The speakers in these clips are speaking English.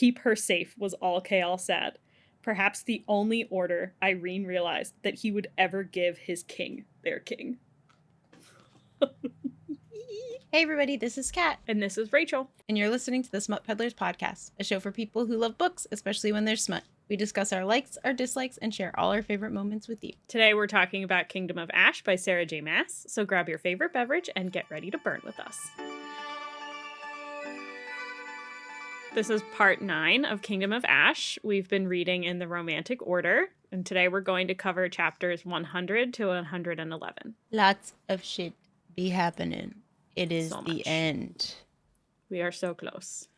keep her safe was all Kael said. Perhaps the only order Irene realized that he would ever give his king their king. Hey everybody, this is Kat. And this is Rachel. And you're listening to the Smut Peddlers podcast, a show for people who love books, especially when there's smut. We discuss our likes, our dislikes, and share all our favorite moments with you. Today we're talking about Kingdom of Ash by Sarah J. Maas, so grab your favorite beverage and get ready to burn with us. This is part 9 of Kingdom of Ash. We've been reading in the romantic order, and today we're going to cover chapters 100 to 111. Lots of shit be happening. It is So the much. end. We are so close.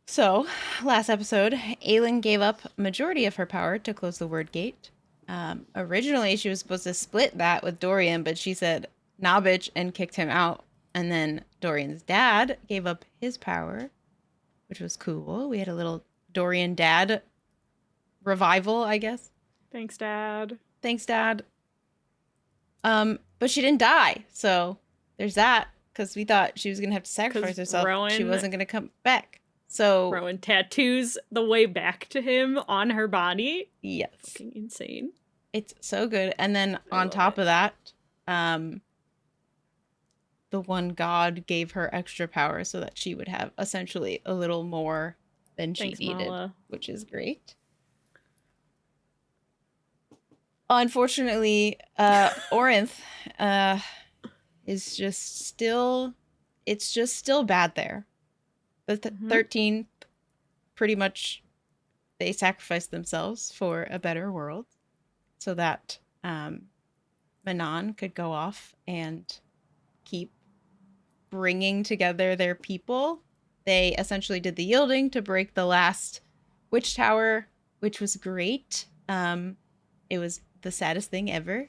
So, last episode, Aelin gave up a majority of her power to close the Wrydgate. Originally, she was supposed to split that with Dorian, but she said, nah, bitch, and kicked him out. And then Dorian's dad gave up his power, which was cool. We had a little Dorian dad revival, I guess. Thanks, Dad. Thanks, Dad. But she didn't die, so there's that, because we thought she was going to have to sacrifice herself. She wasn't going to come back. So Rowan tattoos the way back to him on her body. yes. Fucking insane. It's so good. And then on top of that, the one god gave her extra power so that she would have essentially a little more than she needed, Mala. which is great. Unfortunately, Orynth is just still, it's just still bad there. The 13th, pretty much, they sacrificed themselves for a better world so that Manon could go off and keep bringing together their people. They essentially did the yielding to break the last witch tower, which was great. It was the saddest thing ever.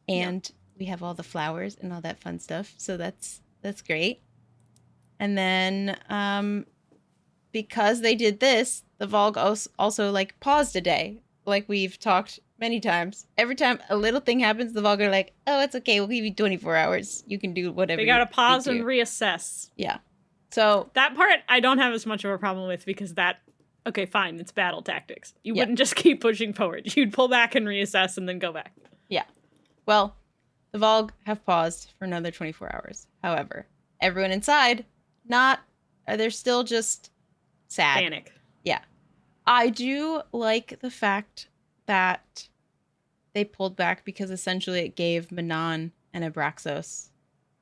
And we have all the flowers and all that fun stuff. So that's great. And then because they did this, the valg also like paused a day. Like we've talked many times. Every time a little thing happens, the valg are like, oh, it's okay. We'll give you 24 hours. You can do whatever. They gotta pause and reassess. Yeah. So that part I don't have as much of a problem with because okay, fine, it's battle tactics. You wouldn't just keep pushing forward. You'd pull back and reassess and then go back. Yeah. Well, the valg have paused for another 24 hours. However, everyone inside, they're still just sad. Panic. Yeah. I do like the fact that they pulled back because essentially it gave Manon and Abraxos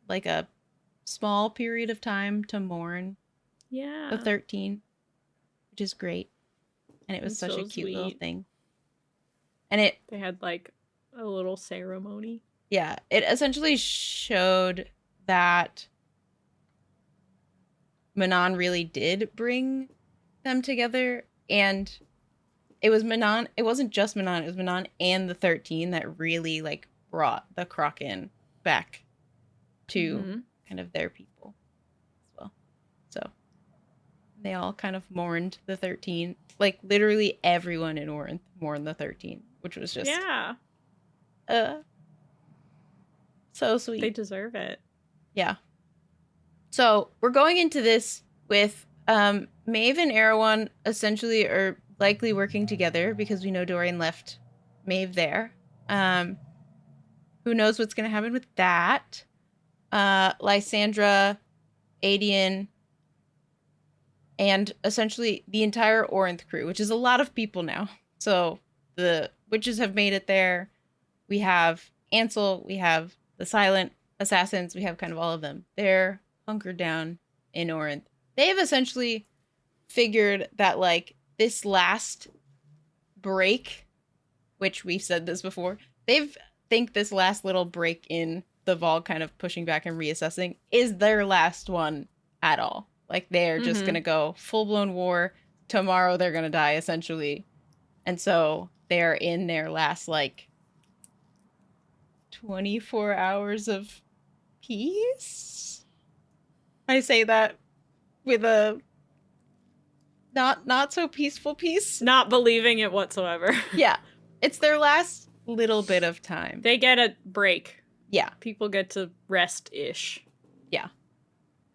like a small period of time to mourn the 13, which is great. And it was such a cute little thing. And they had like a little ceremony. Yeah, it essentially showed that Manon really did bring them together, and it was Manon. It wasn't just Manon. It was Manon and the 13 that really like brought the Kraken back to kind of their people as well. So they all kind of mourned the 13. Like literally everyone in Orynth mourned the 13, which was just so sweet. They deserve it. Yeah. So we're going into this with Maeve and Erewhon essentially are likely working together because we know Dorian left Maeve there. Who knows what's going to happen with that? Lysandra, Adian, and essentially the entire Orynth crew, which is a lot of people now. So the witches have made it there. We have Ansel, we have the silent assassins, we have kind of all of them. They're hunkered down in Orynth. They have essentially figured that like this last break, which we've said this before, think this last little break in the valg kind of pushing back and reassessing is their last one at all. Like they're just gonna go full-blown war. Tomorrow they're gonna die essentially. And so they're in their last like 24 hours of peace. I say that with a not so peaceful peace. Not believing it whatsoever. Yeah. It's their last little bit of time. They get a break. Yeah. People get to rest-ish. Yeah.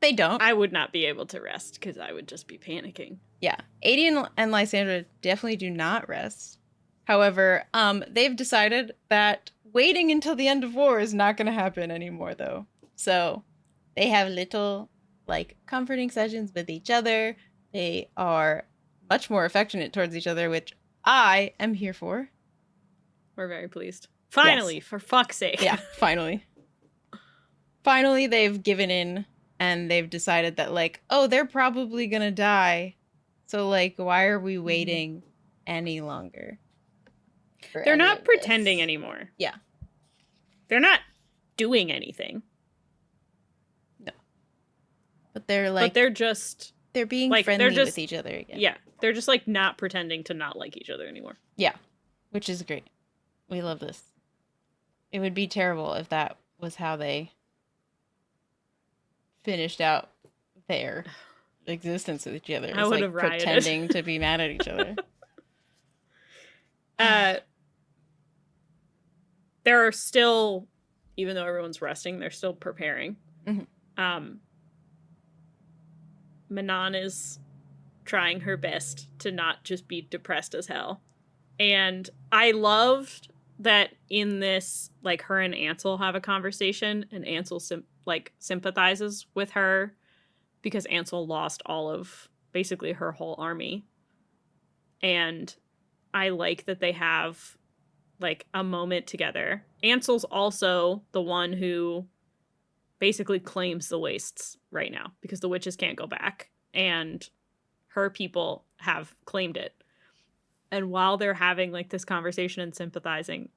They don't. I would not be able to rest because I would just be panicking. Yeah. Aelin and Lysandra definitely do not rest. However, they've decided that waiting until the end of war is not going to happen anymore, though. So they have little, like, comforting sessions with each other. They are much more affectionate towards each other, which I am here for. We're very pleased. Finally, Yes. for fuck's sake. Yeah, finally. Finally, they've given in and they've decided that, like, oh, they're probably going to die. So, like, why are we waiting any longer? They're not pretending anymore. Yeah. They're not doing anything. No. But they're like... But they're just... They're being like, friendly they're just, with each other again. Yeah. They're just, like, not pretending to not like each other anymore. Yeah. Which is great. We love this. It would be terrible if that was how they finished out their existence with each other. It's I would like have rioted. pretending to be mad at each other. There are still, even though everyone's resting, they're still preparing. Mm-hmm. Manon is trying her best to not just be depressed as hell. And I loved that in this, like, her and Ansel have a conversation, and Ansel sympathizes with her because Ansel lost all of, basically, her whole army. And I like that they have, like, a moment together. Ansel's also the one who basically claims the wastes right now because the witches can't go back, and her people have claimed it. And while they're having, like, this conversation and sympathizing,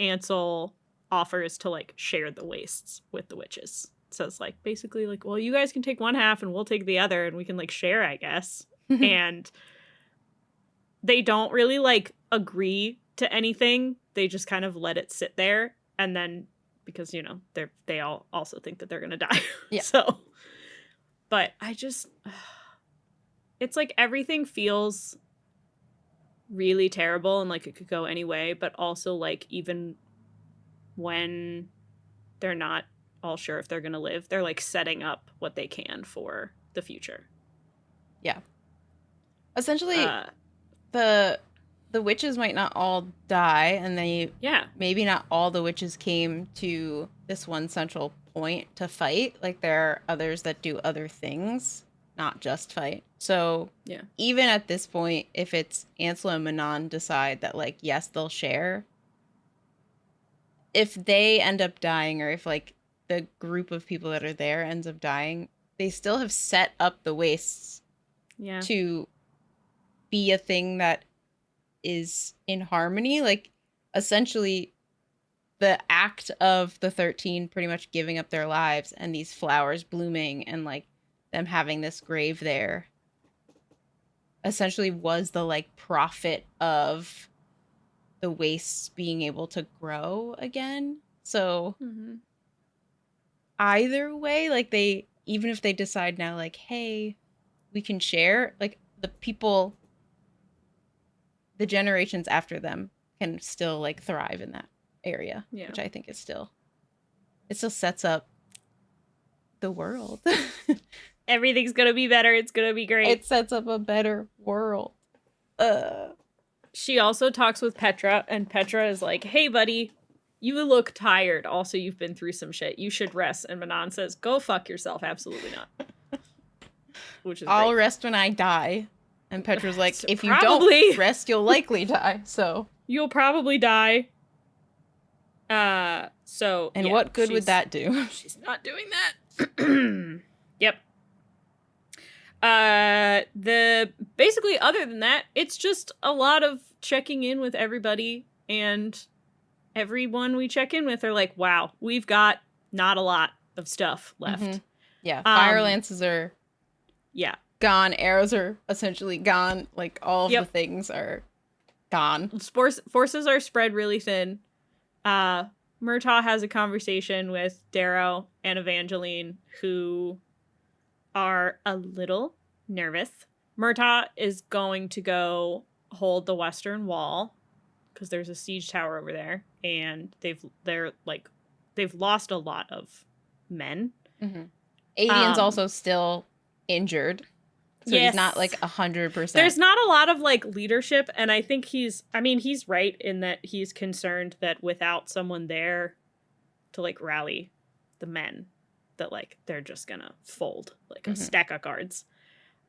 Ansel offers to, like, share the wastes with the witches. So it's, like, basically, like, well, you guys can take one half and we'll take the other and we can, like, share, I guess. And they don't really, like, agree to anything. They just kind of let it sit there. And then, because, you know, they all also think that they're going to die. Yeah. So, but I just, it's like everything feels really terrible and like it could go any way, but also, like, even when they're not all sure if they're gonna live, they're, like, setting up what they can for the future. Yeah. Essentially, the witches might not all die, and maybe not all the witches came to this one central point to fight. Like, there are others that do other things, not just fight. So yeah, even at this point, if it's Ansel and Manon decide that, like, yes, they'll share, if they end up dying, or if, like, the group of people that are there ends up dying, they still have set up the wastes to be a thing that is in harmony. Like, essentially, the act of the 13 pretty much giving up their lives and these flowers blooming and, like, them having this grave there essentially was the, like, profit of the wastes being able to grow again. So either way, like, they, even if they decide now, like, hey, we can share, like, the people, the generations after them can still, like, thrive in that area, which I think is still, it still sets up the world. Everything's gonna be better. It's gonna be great. It sets up a better world. She also talks with Petra, and Petra is like, hey, buddy, you look tired. Also, you've been through some shit. You should rest. And Manon says, go fuck yourself. Absolutely not. Which is I'll great. rest when I die. And Petra's like, So if you don't rest, you'll likely die. So you'll probably die. And what good would that do? She's not doing that. Yep. Basically, other than that, it's just a lot of checking in with everybody, and everyone we check in with are like, wow, we've got not a lot of stuff left. Yeah, fire lances are gone, arrows are essentially gone, like, all of the things are gone. Forces are spread really thin. Murtaugh has a conversation with Darrow and Evangeline, who are a little nervous. Murtaugh is going to go hold the western wall because there's a siege tower over there, and they've lost a lot of men. Avian's also still injured. So he's not like 100%. There's not a lot of like leadership, and I think he's right in that he's concerned that without someone there to like rally the men, that like they're just gonna fold like a stack of cards.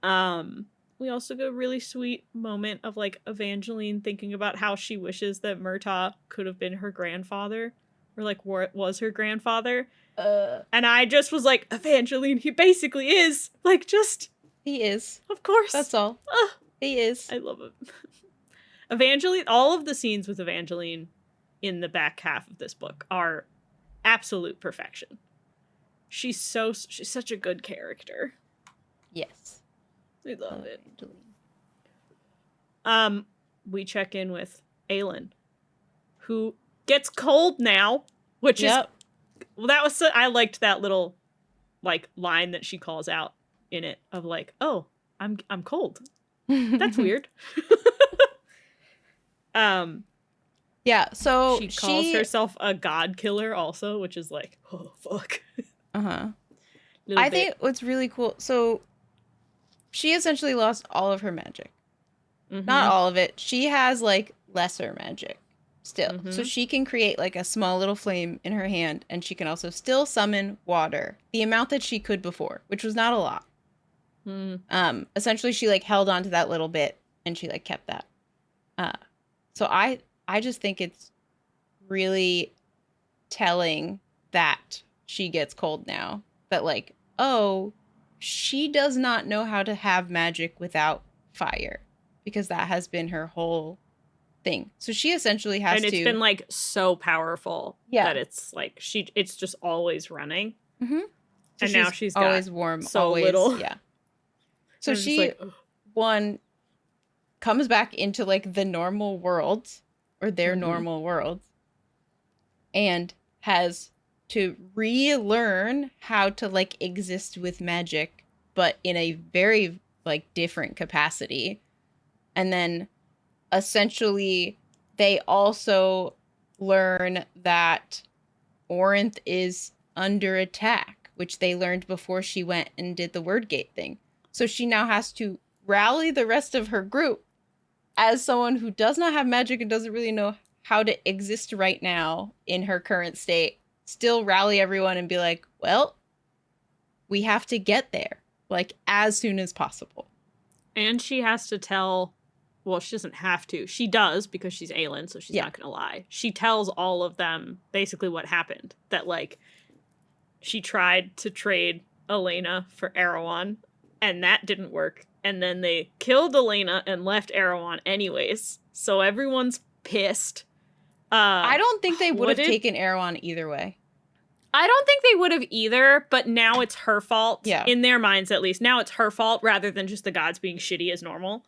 We also get a really sweet moment of like Evangeline thinking about how she wishes that Murtaugh could have been her grandfather, or like was her grandfather. And I just was like, Evangeline, he basically is. Like, just... He is. Of course. That's all. He is. I love him. Evangeline, all of the scenes with Evangeline in the back half of this book are absolute perfection. She's such a good character. Yes. I love it. Evangeline. We check in with Aelin, who gets cold now, which is... Well, that was... I liked that little, like, line that she calls out in it of like, oh, I'm cold. That's weird. Yeah, so she calls herself a god killer also, which is like, oh fuck. I think what's really cool, so she essentially lost all of her magic. Not all of it. She has like lesser magic still. So she can create like a small little flame in her hand, and she can also still summon water, the amount that she could before, which was not a lot. Essentially she like held on to that little bit and she like kept that. So I just think it's really telling that she gets cold now, that like, oh, she does not know how to have magic without fire, because that has been her whole thing. So she essentially has to, and it's been like so powerful that it's like it's just always running. So and now she's got always warm, so always little. So she like, one comes back into like the normal world, or their normal world, and has to relearn how to like exist with magic, but in a very like different capacity. And then essentially they also learn that Orynth is under attack, which they learned before she went and did the Wrydgate thing. So she now has to rally the rest of her group as someone who does not have magic and doesn't really know how to exist right now in her current state. Still rally everyone and be like, well, we have to get there, like, as soon as possible. And she has to tell... Well, she doesn't have to. She does, because she's Aelin, so she's not going to lie. She tells all of them basically what happened. That, like, she tried to trade Elena for Erewhon, and that didn't work. And then they killed Elena and left Erewhon anyways. So everyone's pissed. I don't think they would have taken Erewhon either way. I don't think they would have either, but now it's her fault. Yeah. In their minds, at least. Now it's her fault rather than just the gods being shitty as normal.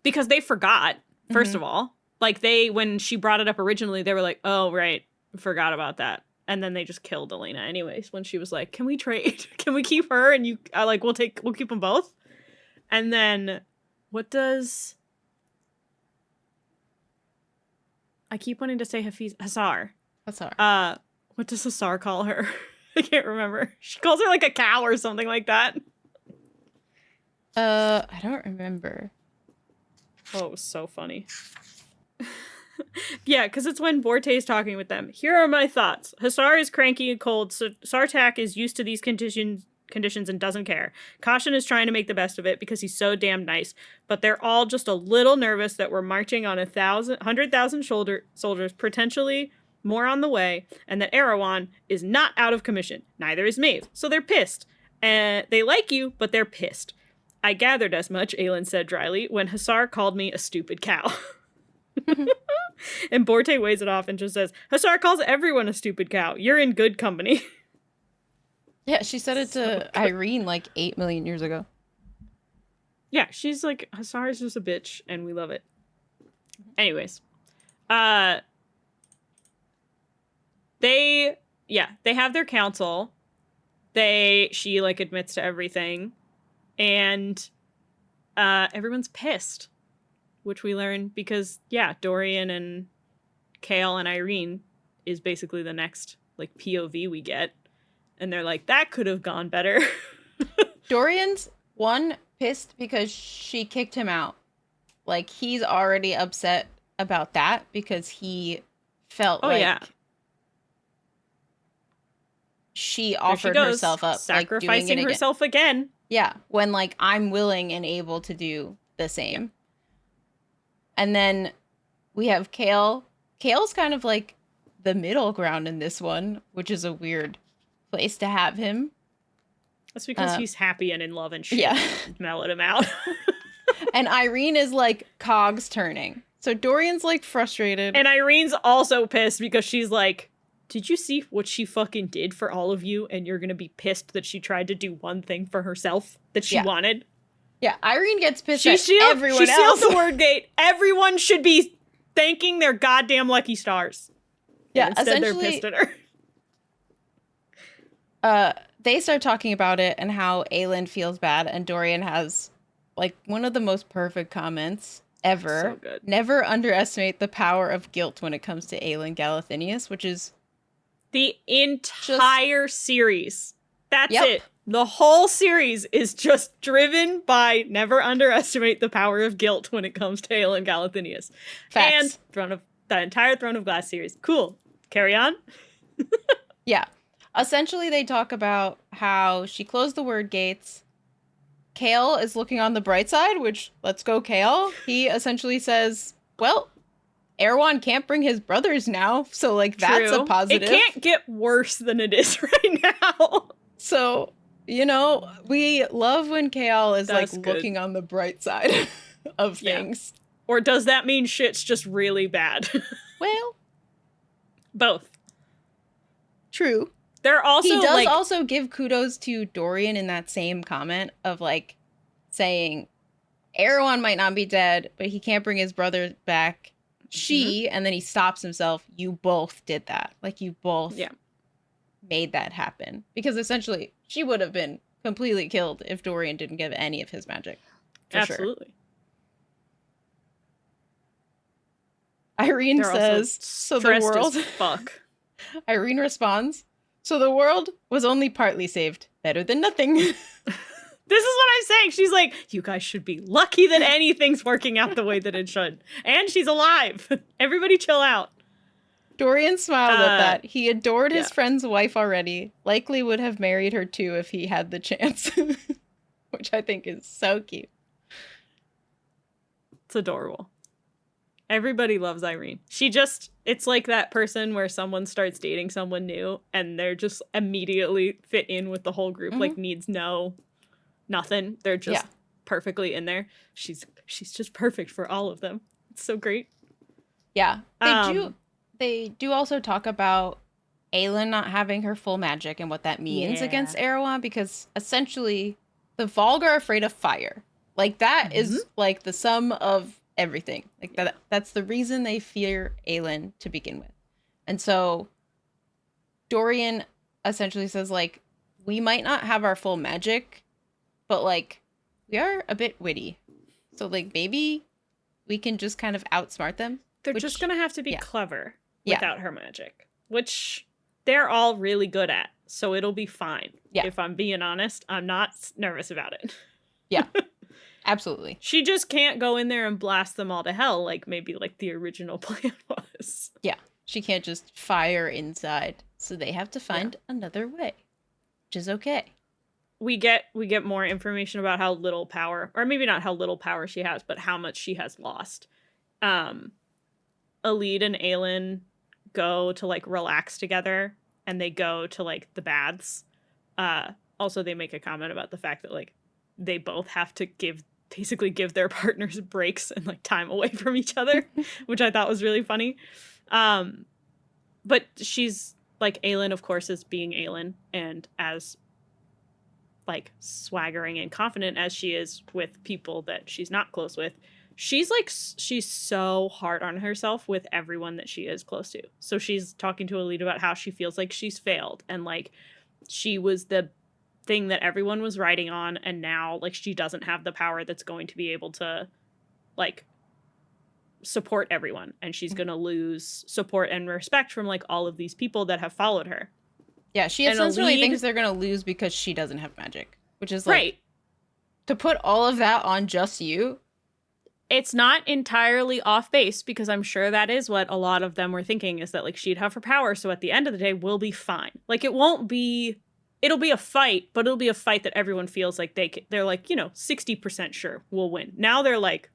Because they forgot, first of all. Like, when she brought it up originally, they were like, oh, right, forgot about that. And then they just killed Elena anyways, when she was like, can we trade? Can we keep her? And you, like, we'll keep them both. And then, what does... I keep wanting to say Hasar. Hasar. What does Hasar call her? I can't remember. She calls her, like, a cow or something like that. I don't remember. Oh, it was so funny. Yeah, because it's when Borte's talking with them. Here are my thoughts. Hasar is cranky and cold, so Sartak is used to these conditions and doesn't care. Caution is trying to make the best of it because he's so damn nice, but they're all just a little nervous that we're marching on 100,000 soldiers, potentially more on the way, and that Erewhon is not out of commission. Neither is Maeve, so they're pissed. And they like you, but they're pissed. I gathered as much, Aelin said dryly, when Hasar called me a stupid cow. And Borte weighs it off and just says, Hasar calls everyone a stupid cow. You're in good company. Yeah, she said it to Irene like 8 million years ago. Yeah, she's like, Hasar is just a bitch, and we love it. Anyways. They have their council. She like admits to everything. And everyone's pissed, which we learn because, Dorian and Kale and Irene is basically the next, like, POV we get. And they're like, that could have gone better. Dorian's pissed because she kicked him out. Like, he's already upset about that because he felt she offered herself up, sacrificing herself again. Yeah, when like I'm willing and able to do the same. Yeah. And then we have Chaol. Chaol's kind of like the middle ground in this one, which is a weird place to have him. That's because he's happy and in love and shit. Yeah. Mellowed him out. And Yrene is like cogs turning. So Dorian's like frustrated. And Irene's also pissed because she's like, did you see what she fucking did for all of you? And you're going to be pissed that she tried to do one thing for herself that she wanted? Yeah, Yrene gets pissed at everyone else. She sealed the Wrydgate. Everyone should be thanking their goddamn lucky stars. Yeah, and instead they're pissed at her. They start talking about it and how Aelin feels bad. And Dorian has like one of the most perfect comments ever. So good. Never underestimate the power of guilt when it comes to Aelin Galathinius, which is the entire series. That's it. The whole series is just driven by never underestimate the power of guilt when it comes to Aelin Galathinius. Facts. And the entire Throne of Glass series. Cool. Carry on. Yeah. Essentially, they talk about how she closed the Wrydgates. Chaol is looking on the bright side, which, let's go, Chaol. He essentially says, well, Erewhon can't bring his brothers now, so, like, that's a positive. It can't get worse than it is right now. So, you know, we love when Chaol is, looking on the bright side of things. Or does that mean shit's just really bad? Well, both. True. They're also, he does also give kudos to Dorian in that same comment of, like, saying, Erewhon might not be dead, but he can't bring his brother back. And then he stops himself. You both did that. Like, you both made that happen. Because essentially, she would have been completely killed if Dorian didn't give any of his magic. Absolutely. Sure. Yrene says, so the world... fuck. Yrene responds, so the world was only partly saved. Better than nothing. This is what I'm saying. She's like, you guys should be lucky that anything's working out the way that it should. And she's alive. Everybody chill out. Dorian smiled at that. He adored his friend's wife already. Likely would have married her too if he had the chance. Which I think is so cute. It's adorable. Everybody loves Yrene. It's like that person where someone starts dating someone new and they're just immediately fit in with the whole group, like needs nothing. They're just perfectly in there. She's just perfect for all of them. It's so great. Yeah. They do also talk about Aelin not having her full magic and what that means against Erewhon, because essentially the Valg are afraid of fire. Like that is like the sum of everything. Like that's the reason they fear Aelin to begin with. And so Dorian essentially says, like, we might not have our full magic, but like we are a bit witty. So like maybe we can just kind of outsmart them. They're just gonna have to be clever without her magic, which they're all really good at. So it'll be fine. Yeah. If I'm being honest, I'm not nervous about it. Yeah. Absolutely. She just can't go in there and blast them all to hell like maybe like the original plan was. Yeah. She can't just fire inside. So they have to find another way, which is okay. We get more information about how little power, or maybe not how little power she has, but how much she has lost. Elide and Aelin go to like relax together and they go to like the baths. Also they make a comment about the fact that like they both have to give their partners breaks and like time away from each other, which I thought was really funny. But she's like, Aelin, of course, is being Aelin, and as like swaggering and confident as she is with people that she's not close with, she's so hard on herself with everyone that she is close to. So she's talking to Elide about how she feels like she's failed and like she was the thing that everyone was riding on, and now like she doesn't have the power that's going to be able to like support everyone, and she's gonna lose support and respect from like all of these people that have followed her. Yeah, she And essentially Aelin, thinks they're gonna lose because she doesn't have magic, which is like right. to put all of that on just you. It's not entirely off base because I'm sure that is what a lot of them were thinking, is that like she'd have her power, so at the end of the day we'll be fine. Like it'll be a fight, but it'll be a fight that everyone feels like they're like, 60% sure we'll win. Now they're like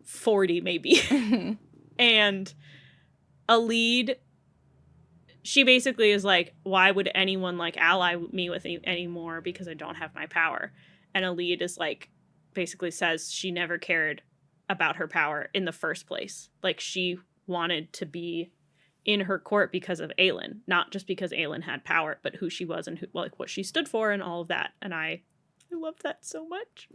40 maybe. And a lead, she basically is like, why would anyone like ally me with anymore because I don't have my power? And a lead is like, basically says she never cared about her power in the first place. Like she wanted to be in her court because of Aelin, not just because Aelin had power, but who she was and what she stood for and all of that. And I love that so much.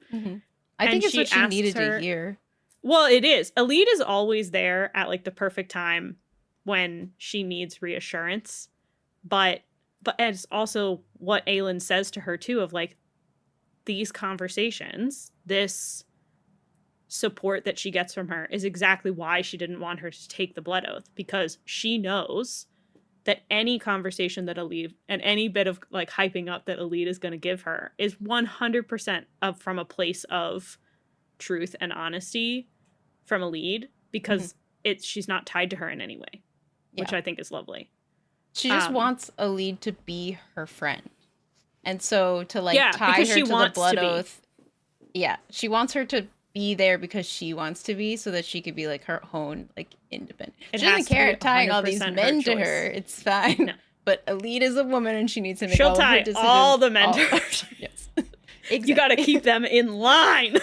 I think it's what she needed to hear. Well, it is. Alid is always there at like the perfect time when she needs reassurance, but it's also what Aelin says to her too, of like, these conversations, this support that she gets from her is exactly why she didn't want her to take the blood oath, because she knows that any conversation that Alid and any bit of like hyping up that Alid is going to give her is 100% from a place of truth and honesty from Alid, because she's not tied to her in any way, which I think is lovely. She just wants Alid to be her friend. And so to like tie her to the blood oath. Yeah. She wants her to be there because she wants to be, so that she could be like her own like independent. She doesn't care tying all these men to her. It's fine. No. But Alid is a woman and she needs to make all of her decisions. All the men to her. Yes. Exactly. You got to keep them in line.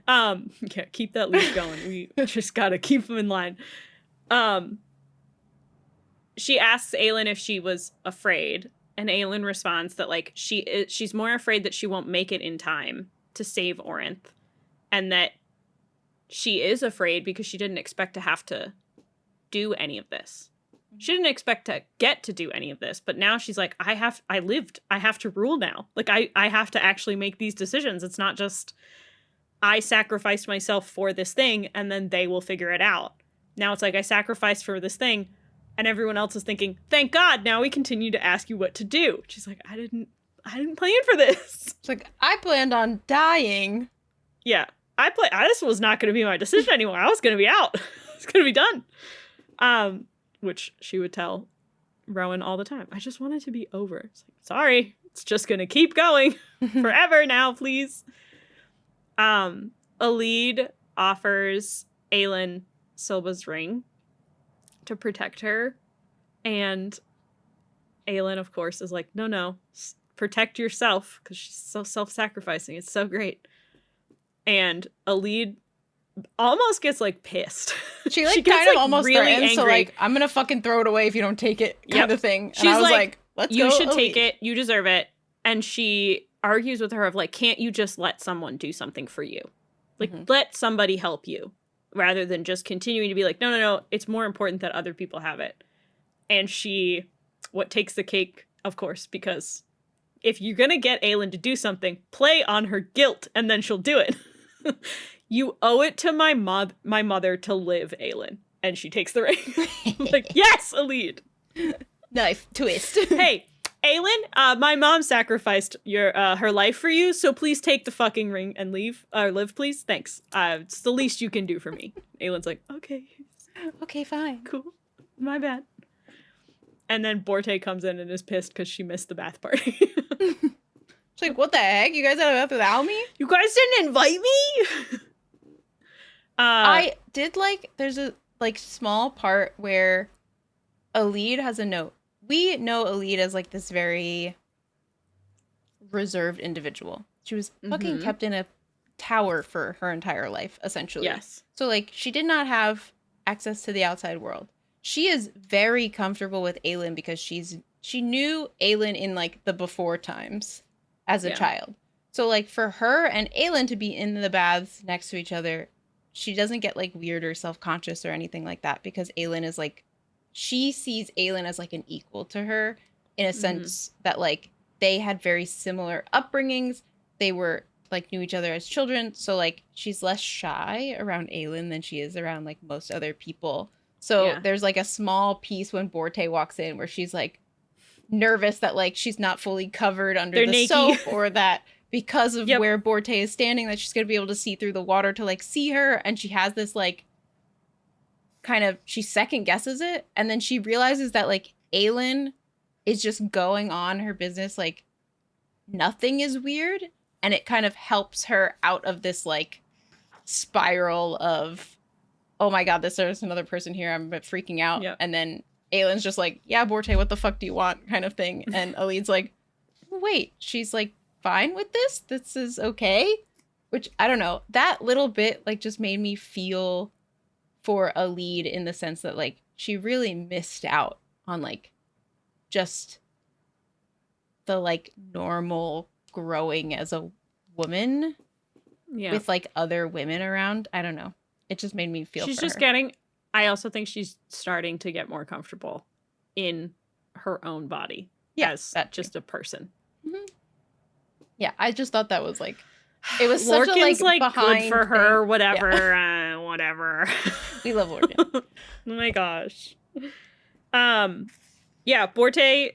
Yeah, keep that leash going. We just got to keep them in line. She asks Aelin if she was afraid, and Aelin responds that like she's more afraid that she won't make it in time to save Orynth, and that she is afraid because she didn't expect to have to do any of this. She didn't expect to get to do any of this, but now she's like, I have to rule now. Like I have to actually make these decisions. It's not just I sacrificed myself for this thing and then they will figure it out. Now it's like I sacrificed for this thing and everyone else is thinking, thank God, now we continue to ask you what to do. She's like, I didn't plan for this. It's like, I planned on dying. Yeah. This was not going to be my decision anymore. I was going to be out. It's going to be done. Which she would tell Rowan all the time. I just want it to be over. It's like, sorry, it's just going to keep going forever now, please. Alid offers Aelin Silba's ring to protect her, and Aelin, of course, is like, no, protect yourself, because she's so self-sacrificing. It's so great. And Alid almost gets like pissed. She kind of like, almost really threatens, so like, I'm gonna fucking throw it away if you don't take it, kind of thing. And she's I was like, let's go. You should take it. You deserve it. And she argues with her of like, can't you just let someone do something for you? Like, let somebody help you, rather than just continuing to be like, no, it's more important that other people have it. And what takes the cake, of course, because if you're gonna get Aelin to do something, play on her guilt, and then she'll do it. You owe it to my mother to live, Aelin. And she takes the ring. Like, yes, Alid. Knife twist. Hey, Aelin, my mom sacrificed her life for you, so please take the fucking ring and live, please. Thanks. It's the least you can do for me. Aelin's like, okay. Okay, fine. Cool. My bad. And then Borte comes in and is pissed because she missed the bath party. She's like, what the heck? You guys had a bath without me? You guys didn't invite me? I did there's a small part where Alid has a note. We know Alid as like this very reserved individual. She was fucking kept in a tower for her entire life, essentially. Yes. So like she did not have access to the outside world. She is very comfortable with Aelin because she knew Aelin in like the before times as a child. So like for her and Aelin to be in the baths next to each other, she doesn't get like weird or self-conscious or anything like that, because Aelin is like, she sees Aelin as like an equal to her in a sense that like they had very similar upbringings. They were like knew each other as children. So like she's less shy around Aelin than she is around like most other people. So Yeah. there's like a small piece when Borte walks in where she's like nervous that like she's not fully covered under They're the naked. soap, or that because of Yep. where Borte is standing that she's going to be able to see through the water to like see her. And she has this like kind of, she second guesses it, and then she realizes that like Aelin is just going on her business like nothing is weird, and it kind of helps her out of this like spiral of, oh my god, there's another person here, I'm freaking out. Yep. And then Aelin's just like, yeah, Borte, what the fuck do you want, kind of thing. And Aelid's like, wait, she's like fine with this is okay. Which, I don't know, that little bit like just made me feel for Aelid, in the sense that like she really missed out on like just the like normal growing as a woman Yeah. with like other women around. I don't know. It just made me feel She's for just her. getting, I also think she's starting to get more comfortable in her own body as that just a person. Mm-hmm. Yeah, I just thought that was like, it was such Lorcan's a like behind good for her, thing. whatever, Yeah. whatever. We love Lorcan. Oh my gosh. Yeah, Borte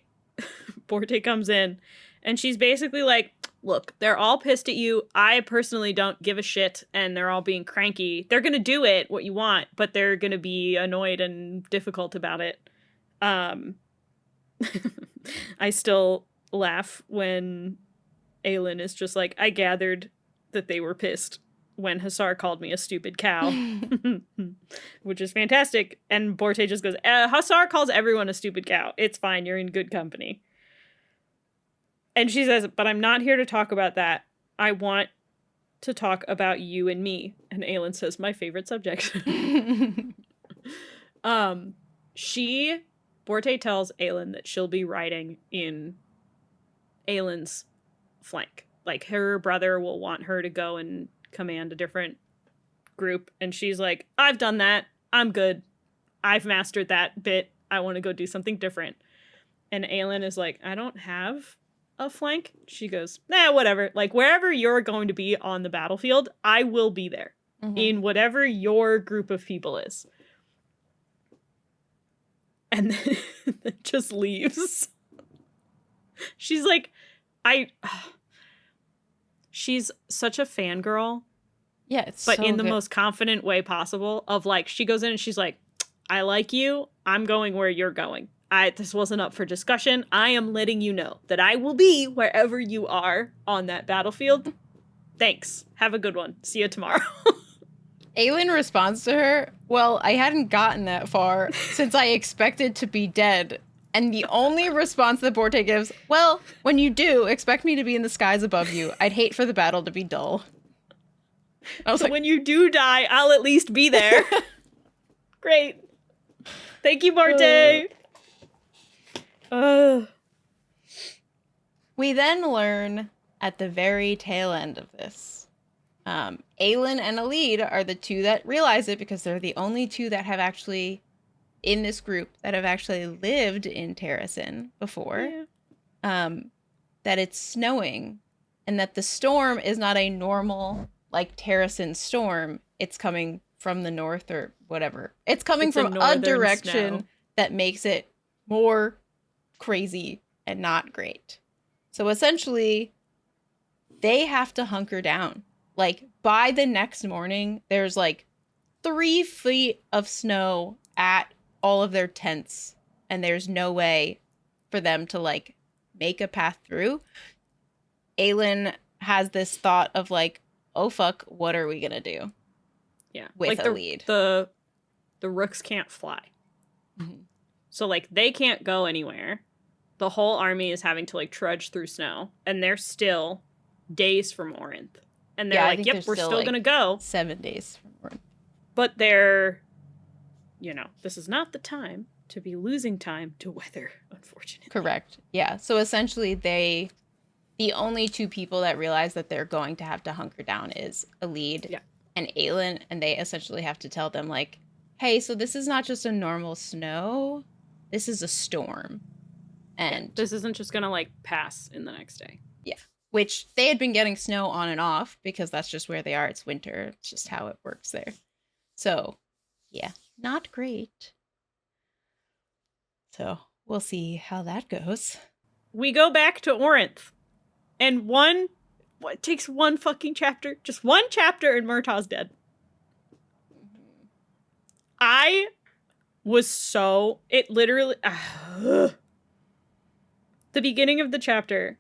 comes in and she's basically like, look, they're all pissed at you. I personally don't give a shit, and they're all being cranky. They're gonna do it, what you want, but they're gonna be annoyed and difficult about it. I still laugh when Aelin is just like, I gathered that they were pissed when Hussar called me a stupid cow, which is fantastic. And Borte just goes, Hussar calls everyone a stupid cow. It's fine. You're in good company. And she says, but I'm not here to talk about that. I want to talk about you and me. And Aelin says, my favorite subject. Borte tells Aelin that she'll be riding in Aelin's flank. Like, her brother will want her to go and command a different group. And she's like, I've done that. I'm good. I've mastered that bit. I want to go do something different. And Aelin is like, I don't have a flank. She goes, whatever. Like, wherever you're going to be on the battlefield, I will be there. Mm-hmm. In whatever your group of people is. And then just leaves. She's like, she's such a fangirl. Yeah, it's but so in the good. most confident way possible, of like, she goes in and she's like, I like you. I'm going where you're going. This wasn't up for discussion. I am letting you know that I will be wherever you are on that battlefield. Thanks. Have a good one. See you tomorrow. Aelin responds to her, well, I hadn't gotten that far since I expected to be dead. And the only response that Borte gives, well, when you do, expect me to be in the skies above you. I'd hate for the battle to be dull. I was so like, when you do die, I'll at least be there. Great. Thank you, Borte. We then learn at the very tail end of this, Aelin and Aelid are the two that realize it, because they're the only two that have actually, in this group, that have actually lived in Terrasen before. Yeah. That it's snowing, and that the storm is not a normal, like, Terrasen storm. It's coming from the north or whatever. It's coming from a direction snow that makes it more crazy and not great. So essentially, they have to hunker down. Like, by the next morning, there's like 3 feet of snow at all of their tents, and there's no way for them to like make a path through. Aelin has this thought of like, oh fuck, what are we gonna do? Yeah, with like Aelid. The rooks can't fly. Mm-hmm. So like they can't go anywhere. The whole army is having to like trudge through snow, and they're still days from Orynth. And they're like, yep, we're still like gonna go. 7 days from Orynth. But they're, this is not the time to be losing time to weather, unfortunately. Correct. Yeah. So essentially the only 2 people that realize that they're going to have to hunker down is Aelid and Aelin, and they essentially have to tell them like, hey, so this is not just a normal snow, this is a storm. And this isn't just gonna like pass in the next day. Yeah. Which they had been getting snow on and off, because that's just where they are. It's winter. It's just how it works there. So, yeah. not great. So we'll see how that goes. We go back to Orynth, and what takes one fucking chapter, just one chapter, and Murtaugh's dead. I was so, it literally, the beginning of the chapter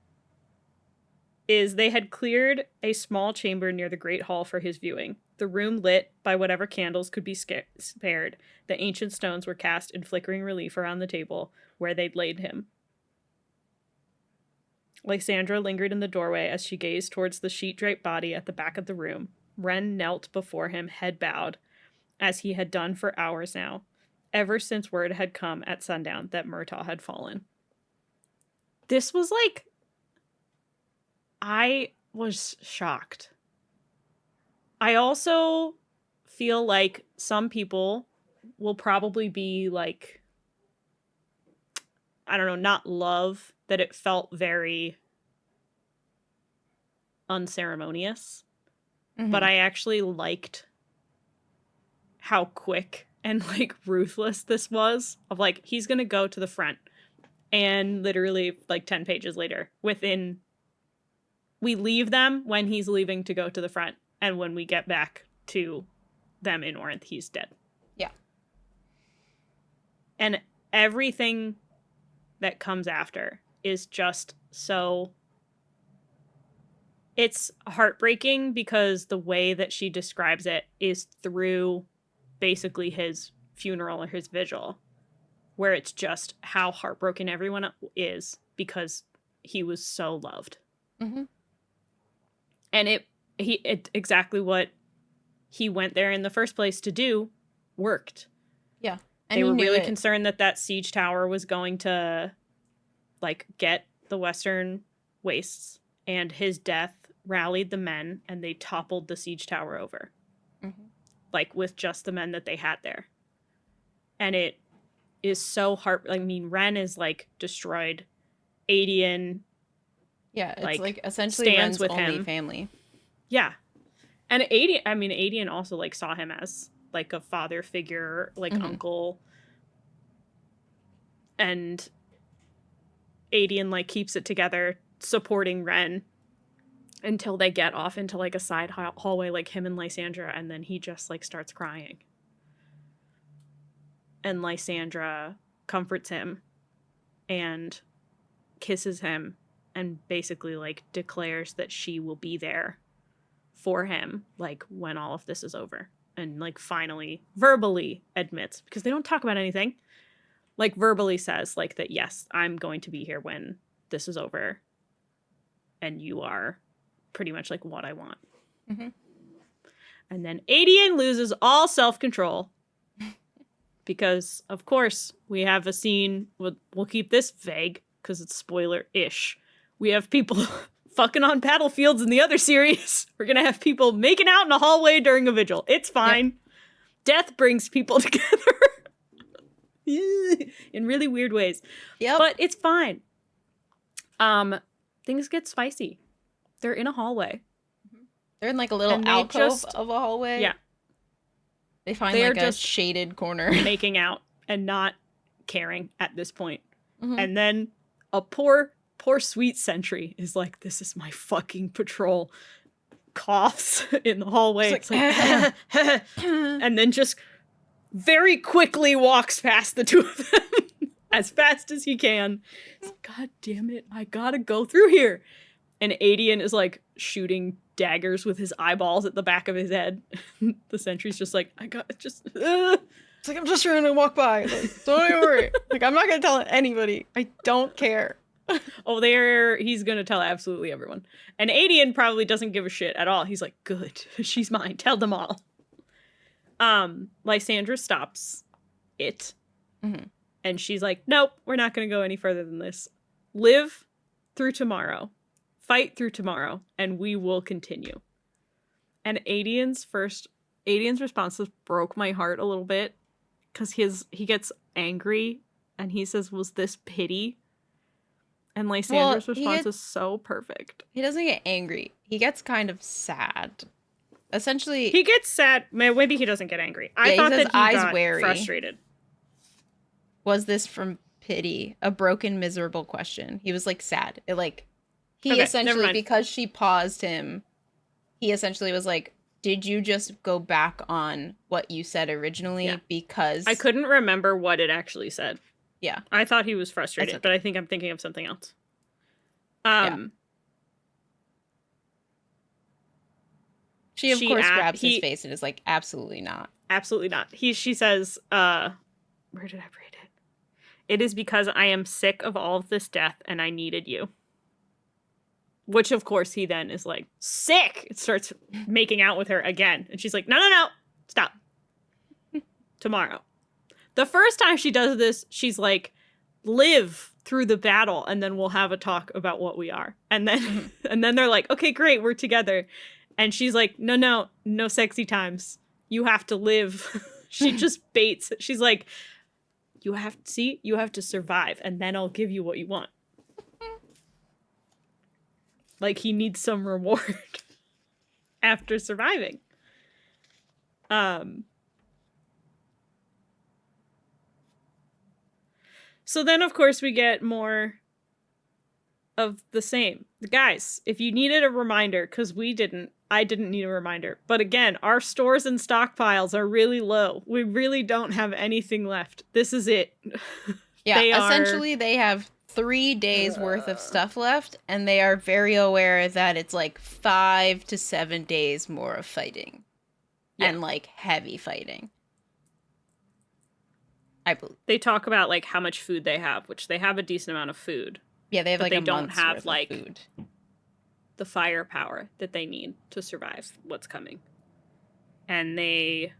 is they had cleared a small chamber near the great hall for his viewing. The room lit by whatever candles could be spared. The ancient stones were cast in flickering relief around the table where they'd laid him. Lysandra lingered in the doorway as she gazed towards the sheet-draped body at the back of the room. Ren knelt before him, head bowed, as he had done for hours now, ever since word had come at sundown that Murtaugh had fallen. This was like... I was shocked. I also feel like some people will probably be like, I don't know, not love that it felt very unceremonious. Mm-hmm. But I actually liked how quick and like ruthless this was, of like, he's gonna go to the front, and literally like 10 pages later, we leave them when he's leaving to go to the front, and when we get back to them in Orynth, he's dead. Yeah. And everything that comes after is just so... It's heartbreaking because the way that she describes it is through basically his funeral or his vigil, where it's just how heartbroken everyone is because he was so loved. Mm-hmm. And it exactly what he went there in the first place to do worked. Yeah. And they were really concerned that siege tower was going to like get the Western Wastes, and his death rallied the men and they toppled the siege tower over. Mm-hmm. Like with just the men that they had there. And it is so I mean, Ren is like destroyed. Aelin... Yeah, it's like essentially Ren's with only him. Family. Yeah. And Aelin also like saw him as like a father figure, like mm-hmm. uncle. And Aelin like keeps it together, supporting Ren until they get off into like a side hallway, like him and Lysandra, and then he just like starts crying. And Lysandra comforts him and kisses him, and basically like declares that she will be there for him like when all of this is over, and like finally verbally admits, because they don't talk about anything, like verbally says like that, yes, I'm going to be here when this is over, and you are pretty much like what I want. Mm-hmm. And then Aelin loses all self-control because of course we have a scene, we'll keep this vague because it's spoiler-ish. We have people fucking on battlefields in the other series. We're going to have people making out in a hallway during a vigil. It's fine. Yep. Death brings people together in really weird ways. Yep. But it's fine. Things get spicy. They're in a hallway. They're in like a little alcove of a hallway. Yeah. They find like a shaded corner. Making out and not caring at this point. Mm-hmm. And then a poor sweet sentry is like, this is my fucking patrol. Coughs in the hallway. It's like and then just very quickly walks past the two of them as fast as he can. God damn it, I gotta go through here. And Aelin is like shooting daggers with his eyeballs at the back of his head. The sentry's just like, It's like, I'm just trying to walk by. Like, don't worry. Like, I'm not gonna tell anybody. I don't care. He's gonna tell absolutely everyone. And Aelin probably doesn't give a shit at all. He's like, good, she's mine, tell them all. Lysandra stops it. Mm-hmm. And she's like, nope, we're not gonna go any further than this. Live through tomorrow. Fight through tomorrow, and we will continue. And Aedian's response broke my heart a little bit, because he gets angry, and he says, was this pity? And Lysandra's response is so perfect. He doesn't get angry. He gets kind of sad. essentially He gets sad. Maybe he doesn't get angry. I he thought says, that he "Eyes got wary. frustrated. Was this from pity? A broken, miserable question." He was like sad. It like he Okay, never essentially, mind. because she paused him, he essentially was like, "Did you just go back on what you said originally?" Yeah. Because I couldn't remember what it actually said. Yeah. I thought he was frustrated, okay. but I think I'm thinking of something else. She of course grabs his he- face and is like, "Absolutely not." Absolutely not. She says, where did I read it? "It is because I am sick of all of this death and I needed you." Which, of course, he then is like, sick! It starts making out with her again. And she's like, no, stop. Tomorrow. The first time she does this, she's like, live through the battle and then we'll have a talk about what we are. And then and then they're like, okay, great, we're together. And she's like, no sexy times. You have to live. She just baits it. She's like, you have to survive and then I'll give you what you want. Like he needs some reward after surviving. So then, of course, we get more of the same. Guys, if you needed a reminder, because I didn't need a reminder. But again, our stores and stockpiles are really low. We really don't have anything left. This is it. Yeah, essentially they have 3 days worth of stuff left, and they are very aware that it's like 5 to 7 days more of fighting. Yeah. And like heavy fighting. I believe. They talk about like how much food they have, which they have a decent amount of food. Yeah, they have like they a don't month's have worth like of food. The firepower that they need to survive what's coming. And the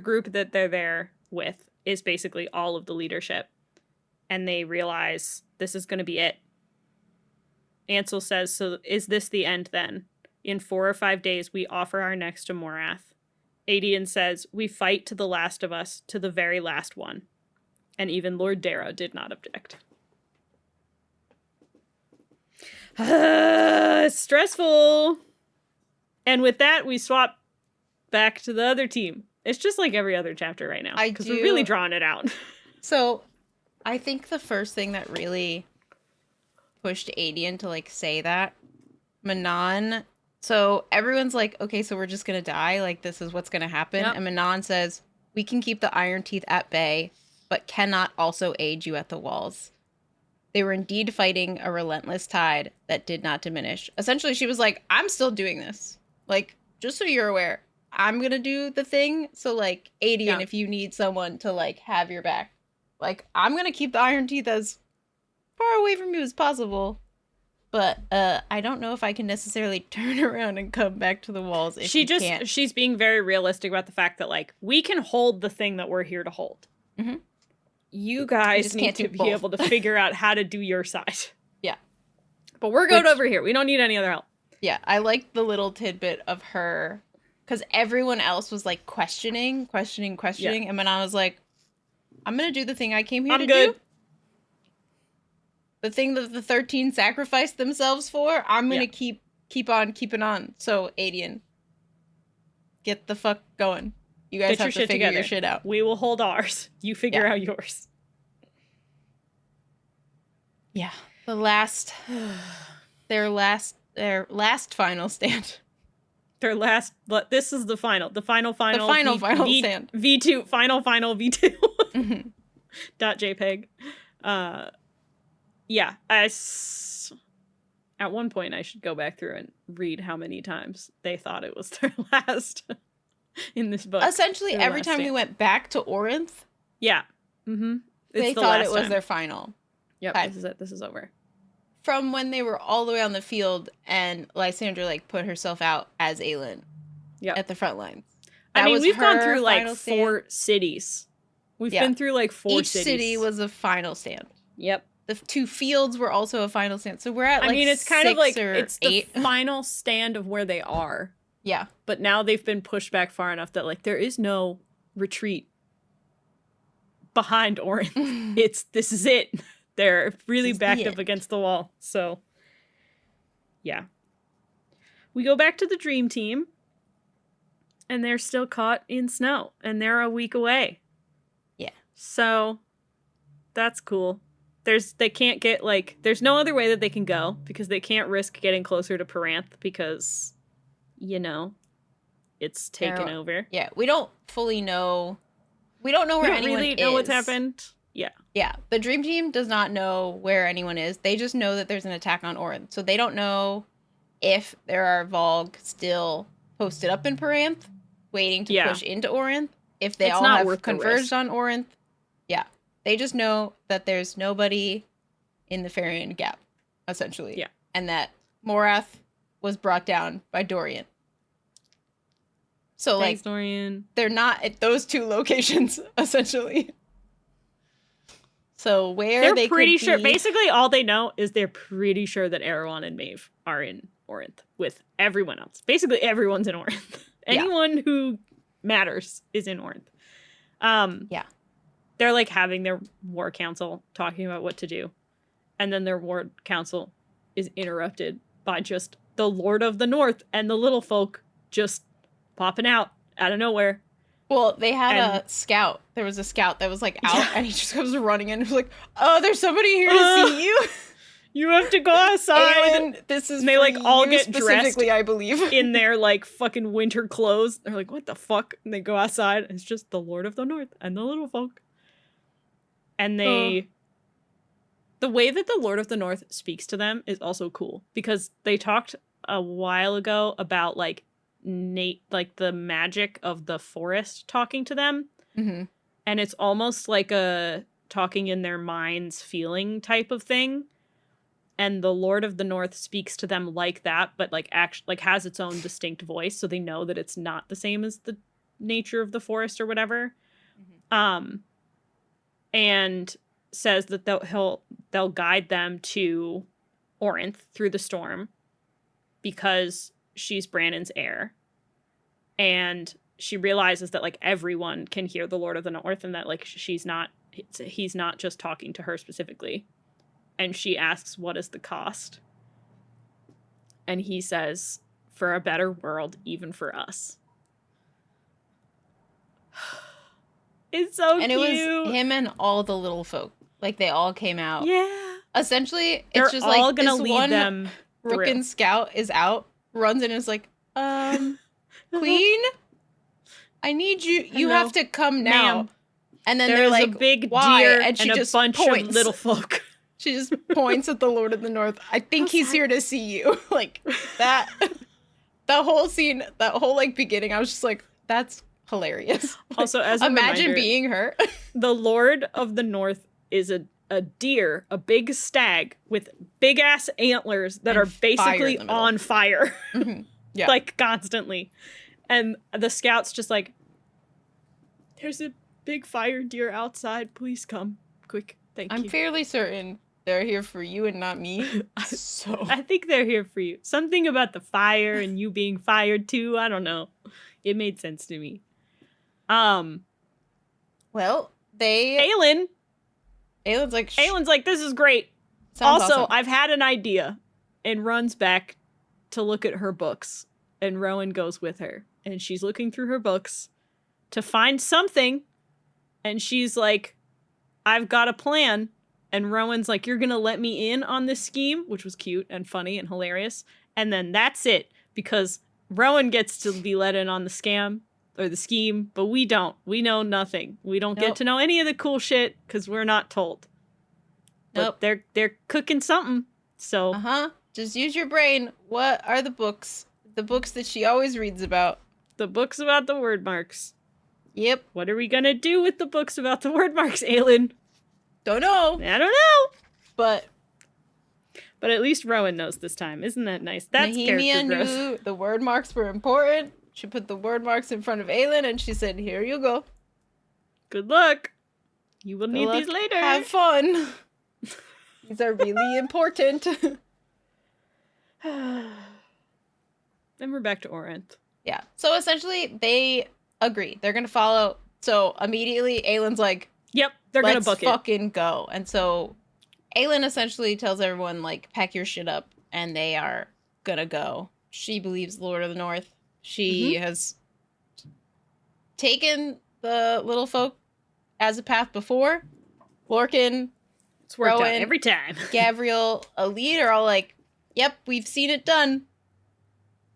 group that they're there with is basically all of the leadership. And they realize this is going to be it. Ansel says, so is this the end then? In 4 or 5 days, we offer our necks to Morath. Aelin says, we fight to the last of us, to the very last one. And even Lord Darrow did not object. Stressful. And with that, we swap back to the other team. It's just like every other chapter right now. Because we're really drawing it out. So, I think the first thing that really pushed Aelin to like say that, Manon. So everyone's like, okay, so we're just gonna die. Like this is what's gonna happen. Yep. And Manon says, we can keep the Iron Teeth at bay, but cannot also aid you at the walls. They were indeed fighting a relentless tide that did not diminish. Essentially, she was like, I'm still doing this. Like, just so you're aware, I'm gonna do the thing. So like, Aelin, if you need someone to like have your back, like I'm gonna keep the Iron Teeth as far away from you as possible. But I don't know if I can necessarily turn around and come back to the walls if can't. She's being very realistic about the fact that like we can hold the thing that we're here to hold. Mm-hmm. You guys need to be able to figure out how to do your side. Yeah. But we're good over here. We don't need any other help. Yeah, I like the little tidbit of her, because everyone else was like questioning. Yeah. And when I was like, I'm going to do the thing I came here to do. The thing that the 13 sacrificed themselves for, I'm going to keep on keeping on. So, Aelin, get the fuck going. You guys have to figure your shit out. We will hold ours. You figure out yours. Yeah. Their last final stand. This is the final final stand. V2, final V2. Mm-hmm. .jpg. Yeah, at one point I should go back through and read how many times they thought it was their last in this book. Essentially, every time we went back to Orynth, they thought it was their final. Yep, this is it. This is over. From when they were all the way on the field and Lysandra like put herself out as Aelin at the front lines. I mean, we've gone through like 4 cities. We've been through like 4 cities. Each city was a final stand. Yep. The 2 fields were also a final stand. So we're at like, I mean, it's kind of like it's 8. The final stand of where they are. Yeah. But now they've been pushed back far enough that like there is no retreat behind Orynth. This is it. They're really backed up against the wall. So yeah. We go back to the dream team. And they're still caught in snow. And they're a week away. Yeah. So that's cool. They can't get, like, there's no other way that they can go because they can't risk getting closer to Orynth because, you know, it's taken over. Yeah, we don't fully know. We don't know where anyone really is. Know what's happened. Yeah. Yeah, the Dream Team does not know where anyone is. They just know that there's an attack on Orynth. So they don't know if there are valg still posted up in Orynth, waiting to push into Orynth. If they all have converged on Orynth. Yeah. They just know that there's nobody in the Farian Gap, essentially. Yeah. And that Morath was brought down by Dorian. So, Thanks, Dorian. They're not at those two locations, essentially. So where they're pretty sure. Basically, all they know is they're pretty sure that Erewhon and Maeve are in Orynth with everyone else. Basically, everyone's in Orynth. Anyone who matters is in Orynth. Yeah. They're like having their war council talking about what to do. And then their war council is interrupted by just the Lord of the North and the little folk just popping out of nowhere. Well, they had a scout. There was a scout that was like out and he just comes running in and was like, oh, there's somebody here to see you. You have to go outside. Aelin, this is and they like all get dressed, I believe, in their like fucking winter clothes. They're like, what the fuck? And they go outside. And it's just the Lord of the North and the little folk. And the way that the Lord of the North speaks to them is also cool because they talked a while ago about like the magic of the forest talking to them. Mm-hmm. And it's almost like a talking in their minds feeling type of thing. And the Lord of the North speaks to them like that, but like has its own distinct voice, so they know that it's not the same as the nature of the forest or whatever. Mm-hmm. And says that they'll guide them to Orynth through the storm because she's Brannon's heir. And she realizes that like everyone can hear the Lord of the North and that like he's not just talking to her specifically. And she asks, what is the cost? And he says, for a better world, even for us. It's so cute. And it was him and all the little folk. Like, they all came out. Yeah. Essentially, they're it's just all like gonna this lead one them Rookin scout is out, runs in and is like, Queen, I need you. You have to come now. Ma'am. And then There's they're like, a big why? deer And she a just bunch points. of little folk. She just points at the Lord of the North. I think he's here to see you. Like, that. The whole scene, that whole like beginning, I was just like, that's hilarious. Also, as a imagine reminder, being her. The Lord of the North is a deer, a big stag with big ass antlers that are basically on fire. Mm-hmm. Yeah. Like constantly. And the scout's just like, there's a big fire deer outside. Please come quick. Thank you. I'm fairly certain they're here for you and not me. So I think they're here for you. Something about the fire and you being fired too. I don't know. It made sense to me. Well, Aelin's like, this is great. Also, awesome. I've had an idea, and runs back to look at her books, and Rowan goes with her, and she's looking through her books to find something, and she's like, I've got a plan. And Rowan's like, you're gonna let me in on this scheme, which was cute and funny and hilarious. And then that's it, because Rowan gets to be let in on the scam or the scheme, but we don't. We know nothing. We don't get to know any of the cool shit because we're not told. But they're cooking something. So just use your brain. What are the books? The books that she always reads about. The books about the wyrdmarks. Yep. What are we gonna do with the books about the wyrdmarks, Aelin? Don't know. I don't know. But at least Rowan knows this time. Isn't that nice? That's Nehemia character growth. knew the wyrdmarks were important. She put the wyrdmarks in front of Aelin and she said, here you go. Good luck. You will need these later. Have fun. These are really important. Then we're back to Orynth. Yeah. So essentially, they agree. They're going to follow. So immediately, Aelin's like, yep, they're going to book it. Let's fucking go. And so Aelin essentially tells everyone, like, pack your shit up. And they are going to go. She believes Lord of the North. She has taken the little folk as a path before. Lorcan, It's worked out Rowan, every time. Gabriel, Elite are all like, yep, we've seen it done.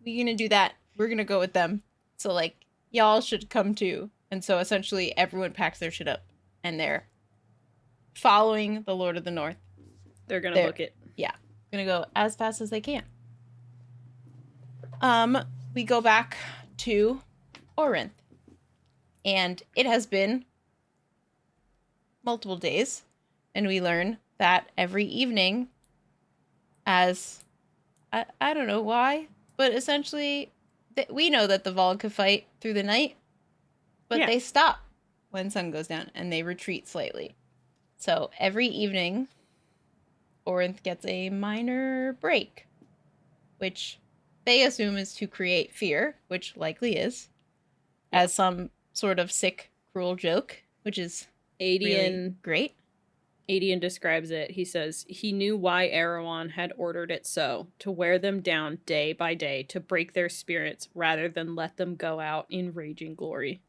We're gonna do that. We're gonna go with them. So, like, y'all should come too. And so essentially everyone packs their shit up and they're following the Lord of the North. They're gonna book it. Yeah. Gonna go as fast as they can. We go back to Orynth. And it has been multiple days. And we learn that every evening, as I don't know why, but essentially we know that the valg could fight through the night, but they stop when sun goes down and they retreat slightly. So every evening, Orynth gets a minor break, which they assume is to create fear, which likely is, as some sort of sick, cruel joke, which is really great. Aelin describes it. He says, he knew why Erewhon had ordered it so, to wear them down day by day, to break their spirits, rather than let them go out in raging glory.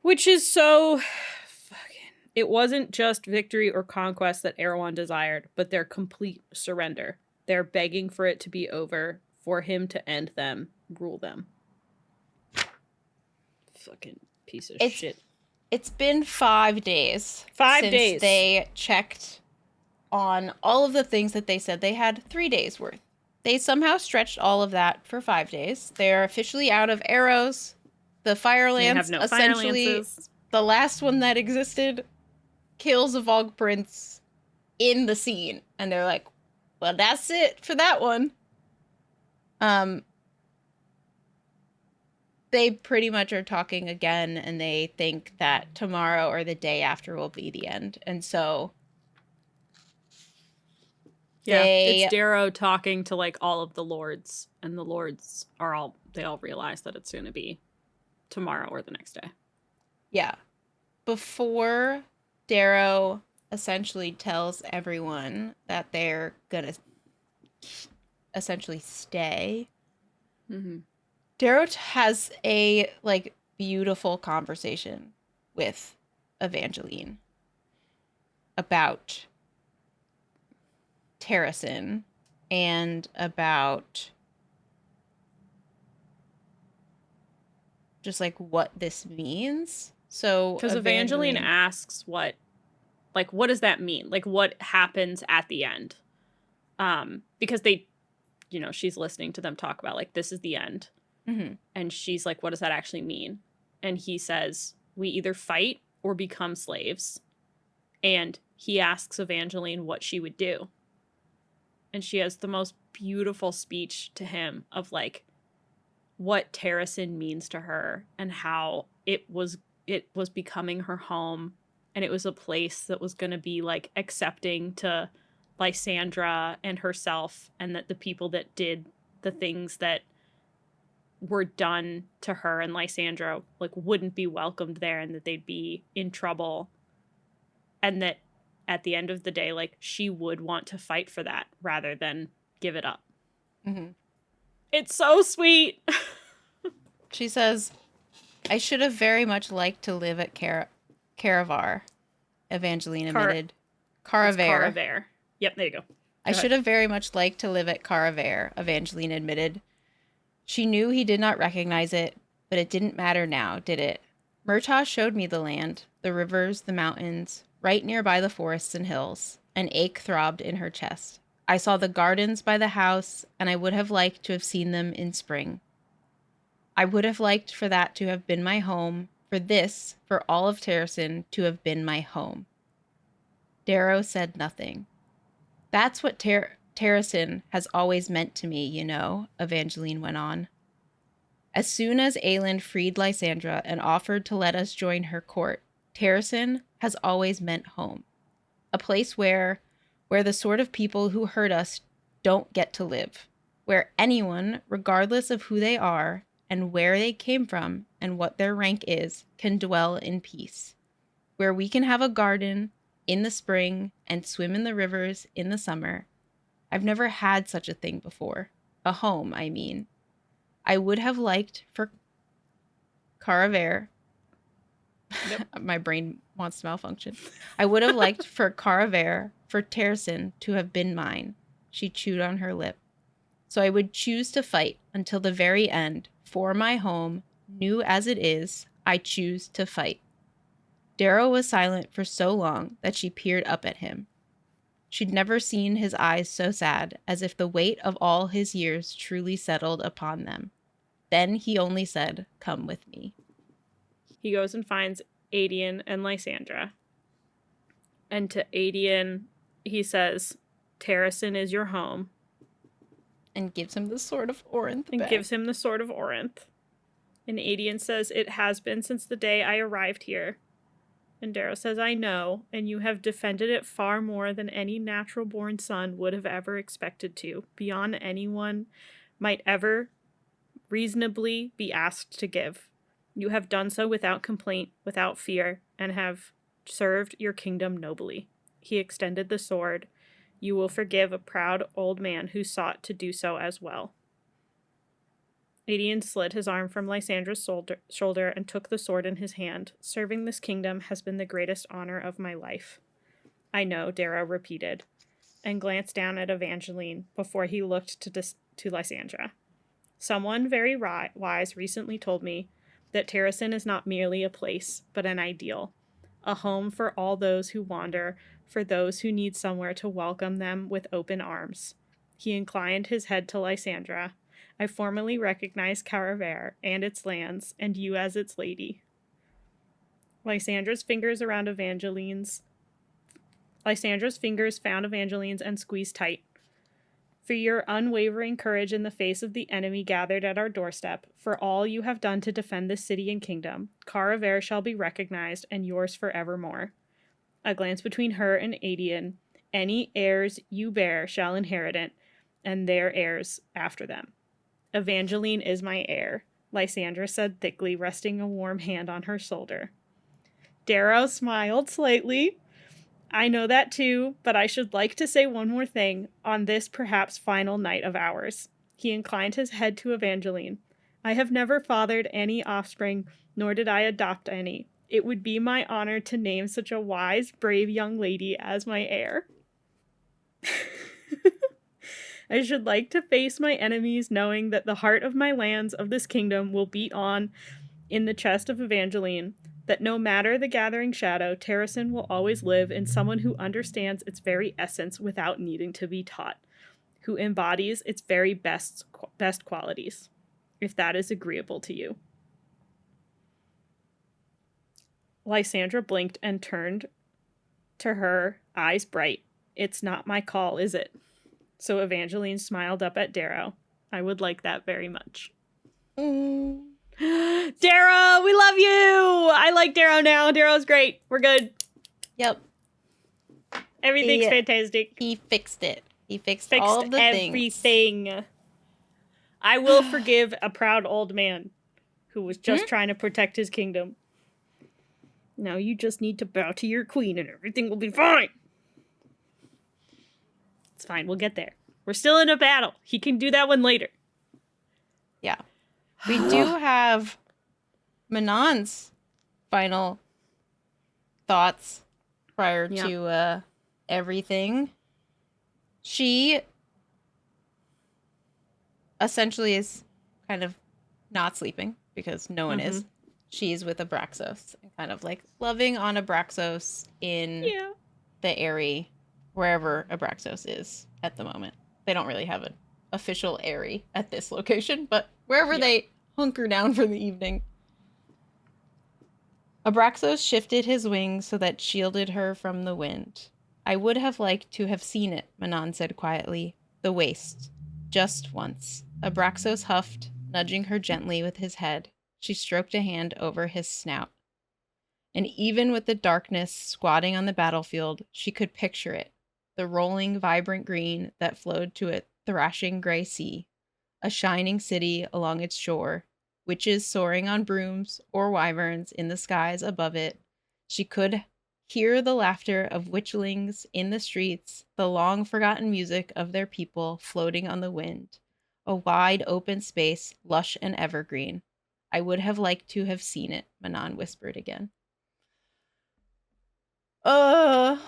Which is so... It wasn't just victory or conquest that Erewhon desired, but their complete surrender. They're begging for it to be over, for him to end them, rule them. Fucking piece of shit. It's been 5 days. 5 since days. They checked on all of the things that they said they had 3 days worth. They somehow stretched all of that for 5 days. They're officially out of arrows. The fire lance, essentially, the last one that existed, kills a valg prince in the scene. And they're like, well, that's it for that one. They pretty much are talking again, and they think that tomorrow or the day after will be the end. And so it's Darrow talking to like all of the lords, and the lords are they all realize that it's going to be tomorrow or the next day. Yeah. Before Darrow essentially tells everyone that they're going to essentially stay, Darrow has a, like, beautiful conversation with Evangeline about Terrasen and about just, like, what this means. So, because Evangeline asks what does that mean? Like, what happens at the end? Because they, she's listening to them talk about, like, this is the end. And she's like, what does that actually mean? And he says, we either fight or become slaves. And he asks Evangeline what she would do. And she has the most beautiful speech to him of, like, what Terrasen means to her and how it was becoming her home. And it was a place that was going to be, like, accepting to Lysandra and herself, and that the people that did the things that were done to her and Lysandra, like, wouldn't be welcomed there, and that they'd be in trouble, and that at the end of the day, like, she would want to fight for that rather than give it up. It's so sweet. She says, I should have very much liked to live at Caravar, Evangeline admitted. Caravar. Yep, there you go. I should have very much liked to live at Caravar, Evangeline admitted. She knew he did not recognize it, but it didn't matter now, did it? Murtaugh showed me the land, the rivers, the mountains, right nearby the forests and hills. An ache throbbed in her chest. I saw the gardens by the house, and I would have liked to have seen them in spring. I would have liked for that to have been my home, for all of Terrasen to have been my home. Darrow said nothing. That's what Terrasen has always meant to me, Evangeline went on. As soon as Aelin freed Lysandra and offered to let us join her court, Terrasen has always meant home. A place where the sort of people who hurt us don't get to live. Where anyone, regardless of who they are and where they came from and what their rank is, can dwell in peace. Where we can have a garden in the spring and swim in the rivers in the summer. I've never had such a thing before. A home, I mean. I would have liked for Caraver. Yep. My brain wants to malfunction. I would have liked for Caraver, for Terrasin to have been mine. She chewed on her lip. So I would choose to fight until the very end. For my home, new as it is, I choose to fight. Darrow was silent for so long that she peered up at him. She'd never seen his eyes so sad, as if the weight of all his years truly settled upon them. Then he only said, "Come with me." He goes and finds Aelin and Lysandra. And to Aelin, he says, Terrasin is your home. And gives him the sword of Orynth And back. gives him the sword of Orynth. And Aelin says, it has been since the day I arrived here. And Darrow says, I know, and you have defended it far more than any natural-born son would have ever expected to, beyond anyone might ever reasonably be asked to give. You have done so without complaint, without fear, and have served your kingdom nobly. He extended the sword. You will forgive a proud old man who sought to do so as well. Aelin slid his arm from Lysandra's shoulder and took the sword in his hand. Serving this kingdom has been the greatest honor of my life. I know, Darrow repeated, and glanced down at Evangeline before he looked to Lysandra. Someone very wise recently told me that Terrasin is not merely a place, but an ideal. A home for all those who wander, for those who need somewhere to welcome them with open arms. He inclined his head to Lysandra. I formally recognize Caraver and its lands, and you as its lady. Lysandra's fingers found Evangeline's and squeezed tight. For your unwavering courage in the face of the enemy gathered at our doorstep, for all you have done to defend this city and kingdom, Caraver shall be recognized and yours forevermore. A glance between her and Aelin. Any heirs you bear shall inherit it, and their heirs after them. Evangeline is my heir, Lysandra said thickly, resting a warm hand on her shoulder. Darrow smiled slightly. I know that too, but I should like to say one more thing on this perhaps final night of ours. He inclined his head to Evangeline. I have never fathered any offspring, nor did I adopt any. It would be my honor to name such a wise, brave young lady as my heir. I should like to face my enemies knowing that the heart of my lands of this kingdom will beat on in the chest of Evangeline, that no matter the gathering shadow, Terrasin will always live in someone who understands its very essence without needing to be taught, who embodies its very best qualities, if that is agreeable to you. Lysandra blinked and turned to her, eyes bright. It's not my call, is it? So Evangeline smiled up at Darrow. I would like that very much. Darrow, we love you! I like Darrow now. Darrow's great. We're good. Yep. Everything's fantastic. He fixed it. He fixed all of the everything. things. I will forgive a proud old man who was just trying to protect his kingdom. Now you just need to bow to your queen and everything will be fine. It's fine. We'll get there. We're still in a battle. He can do that one later. Yeah. We do have Manon's final thoughts prior to everything. She essentially is kind of not sleeping because no one is. She's with Abraxos and kind of like loving on Abraxos in the area wherever Abraxos is at the moment. They don't really have an official area at this location, but wherever they hunker down for the evening. Abraxos shifted his wings so that shielded her from the wind. I would have liked to have seen it, Manon said quietly. The waist. Just once. Abraxos huffed, nudging her gently with his head. She stroked a hand over his snout. And even with the darkness squatting on the battlefield, she could picture it. The rolling, vibrant green that flowed to a thrashing gray sea. A shining city along its shore. Witches soaring on brooms or wyverns in the skies above it. She could hear the laughter of witchlings in the streets, the long-forgotten music of their people floating on the wind. A wide, open space, lush and evergreen. I would have liked to have seen it, Manon whispered again. I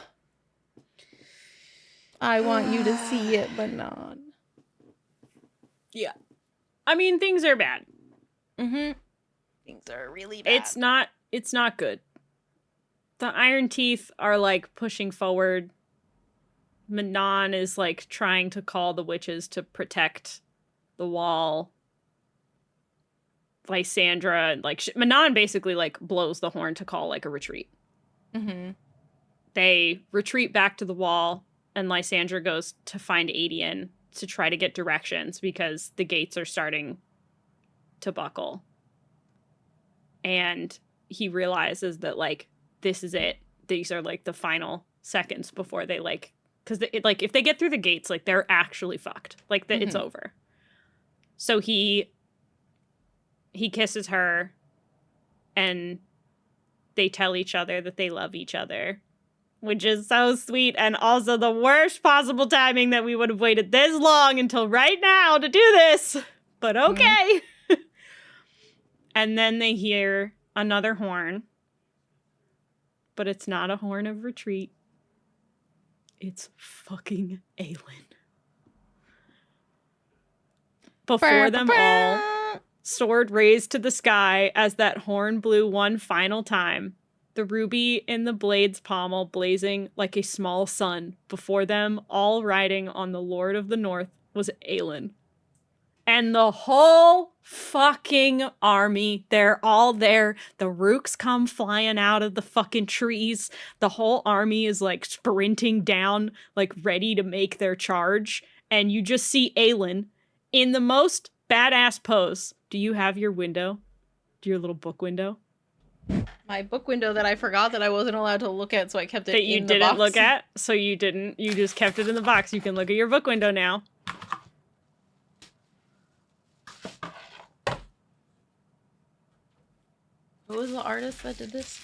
want you to see it, Manon. Yeah. I mean, things are bad. Mm-hmm. Things are really bad. It's not good. The Iron Teeth are, like, pushing forward. Manon is, like, trying to call the witches to protect the wall. Lysandra, like, Manon basically, like, blows the horn to call, like, a retreat. Mm-hmm. They retreat back to the wall, and Lysandra goes to find Aelin to try to get directions because the gates are starting to buckle. And he realizes that, like, this is it. These are, like, the final seconds before they, like, because, like, if they get through the gates, like, they're actually fucked. Like, it's over. So he kisses her, and they tell each other that they love each other, which is so sweet, and also the worst possible timing that we would have waited this long until right now to do this. But okay. And then they hear another horn, but it's not a horn of retreat. It's fucking Aelin. Before them all, sword raised to the sky as that horn blew one final time, the ruby in the blade's pommel blazing like a small sun. Before them, all riding on the Lord of the North, was Aelin. And the whole fucking army, they're all there. The rooks come flying out of the fucking trees. The whole army is, like, sprinting down, like, ready to make their charge. And you just see Aelin in the most badass pose. Do you have your window? Do your little book window? My book window that I forgot that I wasn't allowed to look at, so I kept it that you in the didn't box. look at, so you just kept it in the box. You can look at your book window now. Who was the artist that did this?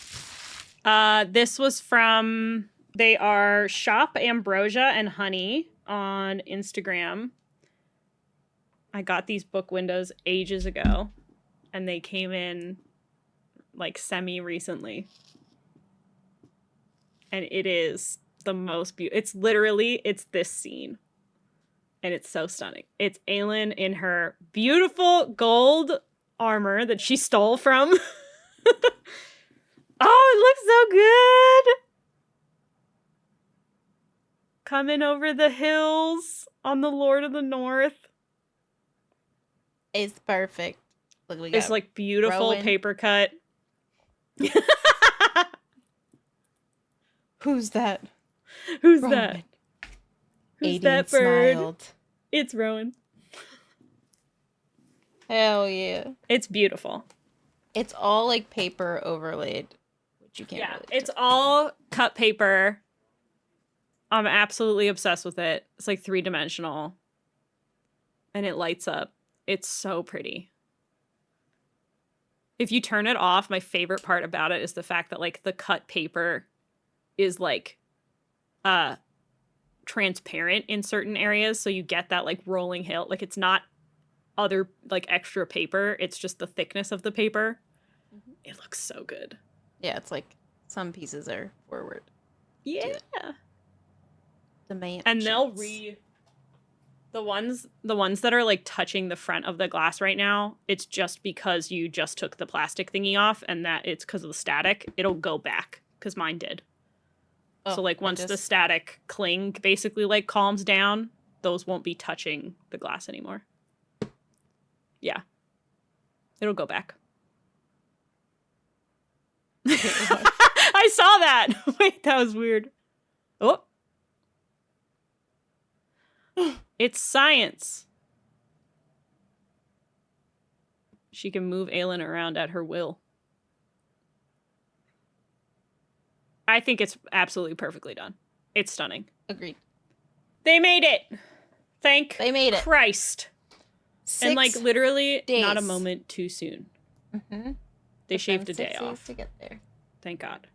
This was from, they are Shop Ambrosia and Honey on Instagram. I got these book windows ages ago, and they came in, like, semi-recently. And it is the most beautiful. It's literally, it's this scene. And it's so stunning. It's Aelin in her beautiful gold armor that she stole from. Oh, it looks so good! Coming over the hills on the Lord of the North. It's perfect. Look, we got it's, like, beautiful Rowan. paper cut. Who's that? Who's Rowan. that? Who's Aiden that bird? smiled. It's Rowan. Hell yeah. It's beautiful. It's all, like, paper overlaid, which you can't really it's tell. all cut paper. I'm absolutely obsessed with it. It's, like, 3-dimensional. And it lights up. It's so pretty. If you turn it off, my favorite part about it is the fact that, like, the cut paper is, like, transparent in certain areas, so you get that, like, rolling hill. Like, it's not other, like, extra paper. It's just the thickness of the paper. Mm-hmm. It looks so good. Yeah, it's like some pieces are forward. Yeah. The and they'll read the ones that are, like, touching the front of the glass right now. It's just because you just took the plastic thingy off, and that it's because of the static. It'll go back because mine did. So, like, once the static cling basically, like, calms down, those won't be touching the glass anymore. Yeah. It'll go back. I saw that! Wait, that was weird. Oh. It's science. She can move Aelin around at her will. I think it's absolutely perfectly done. It's stunning. Agreed. They made it! Thank they made it. Christ. 6 and, like, literally days. Not a moment too soon. Mm-hmm. They shaved a day 6 off. days to get there. Thank God.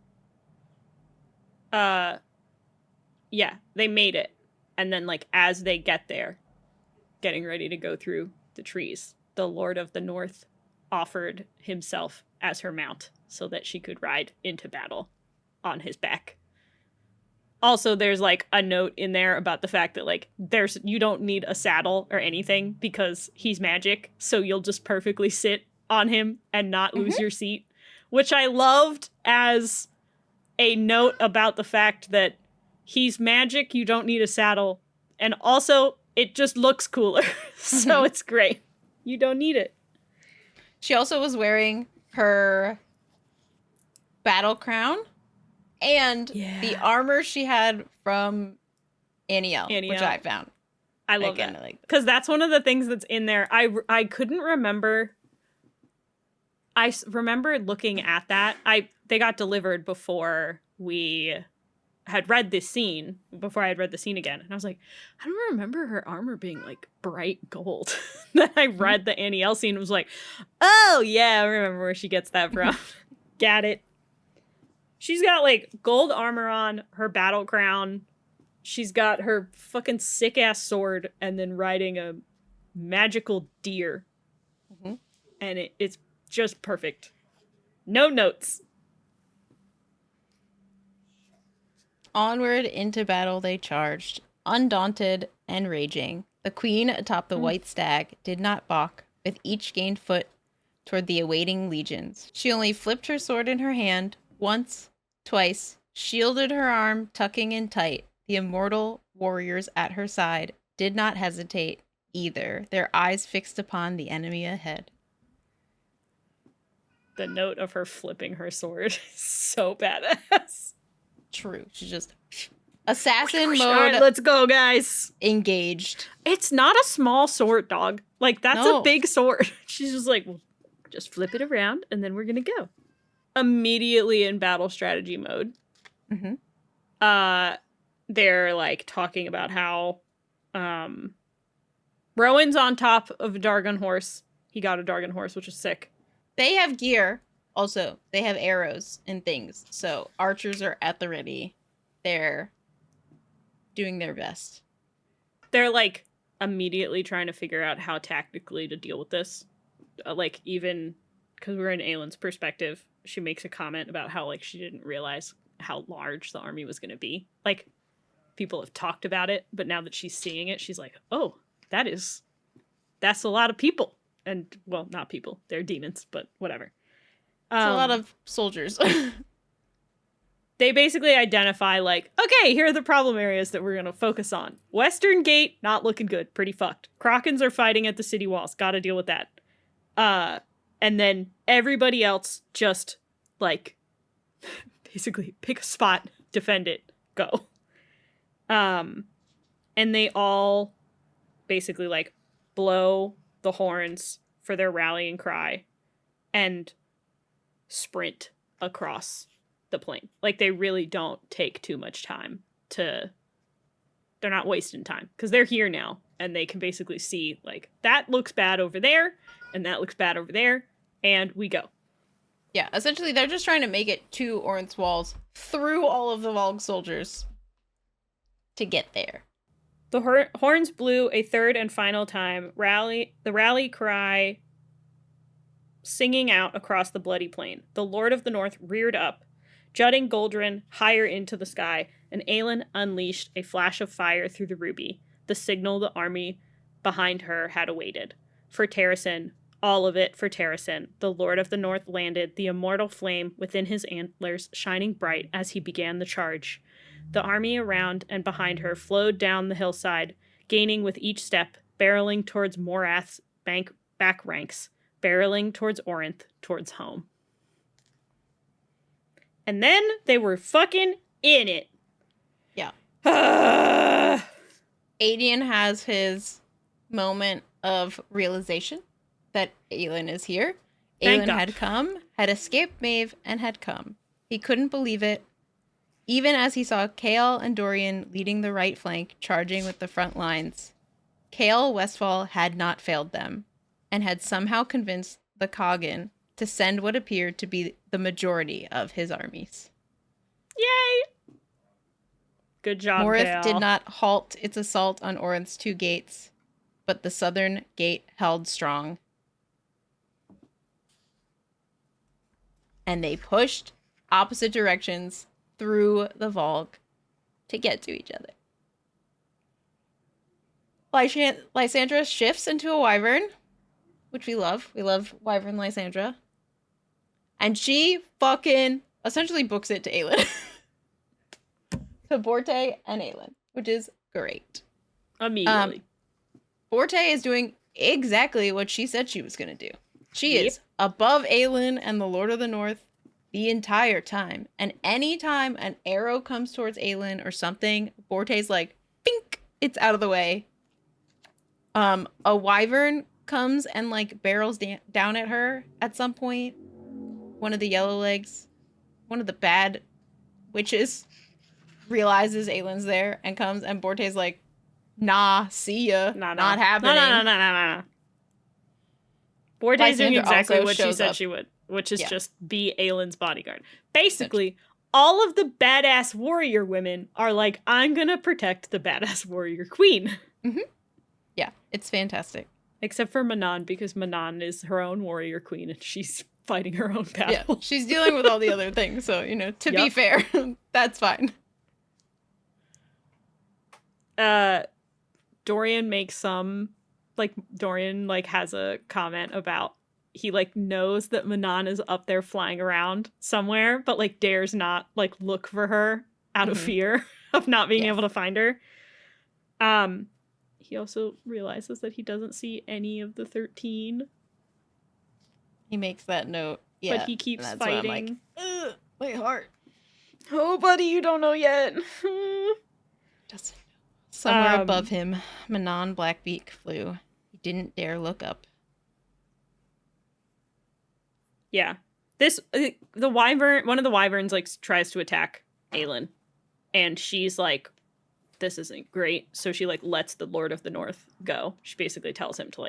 Yeah, they made it. And then, like, as they get there, getting ready to go through the trees, the Lord of the North offered himself as her mount so that she could ride into battle on his back. Also, there's like a note in there about the fact that like you don't need a saddle or anything because he's magic, so you'll just perfectly sit on him and not lose your seat, which I loved as a note about the fact that he's magic, you don't need a saddle, and also it just looks cooler. So it's great. You don't need it. She also was wearing her battle crown and the armor she had from Aniel, which I found. I love that. Because that's one of the things that's in there. I couldn't remember. I remember looking at that. They got delivered before we had read this scene, before I had read the scene again. And I was like, I don't remember her armor being like bright gold. Then I read the Aniel scene and was like, oh yeah, I remember where she gets that from. Got it. She's got like gold armor on, her battle crown. She's got her fucking sick ass sword and then riding a magical deer. And it's just perfect. No notes. Onward into battle they charged, undaunted and raging. The queen atop the white stag did not balk, with each gained foot toward the awaiting legions. She only flipped her sword in her hand, once, twice, shielded her arm, tucking in tight. The immortal warriors at her side did not hesitate either, their eyes fixed upon the enemy ahead. The note of her flipping her sword is so badass. True. She's just assassin mode. All right, let's go, guys. Engaged. It's not a small sword, dog. Like, that's a big sword. She's just like, well, just flip it around, and then we're gonna go. Immediately in battle strategy mode. They're, like, talking about how Rowan's on top of a Dargon horse. He got a Dargon horse, which is sick. They have gear. Also, they have arrows and things. So archers are at the ready. They're doing their best. They're like immediately trying to figure out how tactically to deal with this. Like even because we're in Aelin's perspective, she makes a comment about how like she didn't realize how large the army was going to be. Like people have talked about it, but now that she's seeing it, she's like, oh, that's a lot of people. And well, not people. They're demons, but whatever. It's a lot of soldiers. They basically identify like, okay, here are the problem areas that we're going to focus on. Western Gate, not looking good. Pretty fucked. Krakens are fighting at the city walls. Got to deal with that. And then everybody else just like basically pick a spot, defend it, go. And they all basically like blow the horns for their rallying cry and sprint across the plain. Like they really don't take too much time they're not wasting time because they're here now and they can basically see like that looks bad over there and that looks bad over there and we go. Yeah, essentially they're just trying to make it to Orynth's walls through all of the Valg soldiers to get there. The horns blew a third and final time. The rally cry singing out across the bloody plain. The Lord of the North reared up, jutting Goldrin higher into the sky, and Aelin unleashed a flash of fire through the ruby, the signal the army behind her had awaited. For Terrasen, all of it for Terrasen, the Lord of the North landed, the immortal flame within his antlers shining bright as he began the charge. The army around and behind her flowed down the hillside, gaining with each step, barreling towards Morath's back ranks, barreling towards Orynth, towards home. And then they were fucking in it. Yeah. Aedion has his moment of realization that Aelin is here. Aelin had come, had escaped Maeve, and had come. He couldn't believe it. Even as he saw Chaol and Dorian leading the right flank, charging with the front lines, Chaol Westfall had not failed them, and had somehow convinced the Coggin to send what appeared to be the majority of his armies. Yay! Good job, Morith did not halt its assault on Orynth's 2 gates, but the southern gate held strong. and they pushed opposite directions through the valg to get to each other. Lysandra shifts into a wyvern, which we love. We love wyvern Lysandra. And she fucking essentially books it to Aelin. To Borte and Aelin, which is great. Immediately. Borte is doing exactly what she said she was going to do. She is above Aelin and the Lord of the North the entire time. And anytime an arrow comes towards Aelin or something, Borte's like, bink, it's out of the way. A wyvern comes and like barrels down at her at some point. One of the yellow legs, one of the bad witches, realizes Aelin's there and comes, and Borte's like, nah, see ya, not happening. No. Borte's doing exactly what she said she would, which is just be Aelin's bodyguard. Basically, all of the badass warrior women are like, I'm gonna protect the badass warrior queen. Mm-hmm. Yeah, it's fantastic. Except for Manon, because Manon is her own warrior queen and she's fighting her own battle. Yeah, she's dealing with all the other things, so, to be fair, that's fine. Dorian makes Dorian has a comment about he knows that Manon is up there flying around somewhere, but dares not look for her out of fear of not being able to find her. He also realizes that he doesn't see any of the 13. He makes that note. Yeah, but he keeps fighting. Ugh, my heart. Oh, buddy, you don't know yet. Doesn't know. Somewhere above him, Manon Blackbeak flew. He didn't dare look up. Yeah. The wyvern, one of the wyverns tries to attack Aelin. And she's like, this isn't great. So she lets the Lord of the North go. She basically tells him to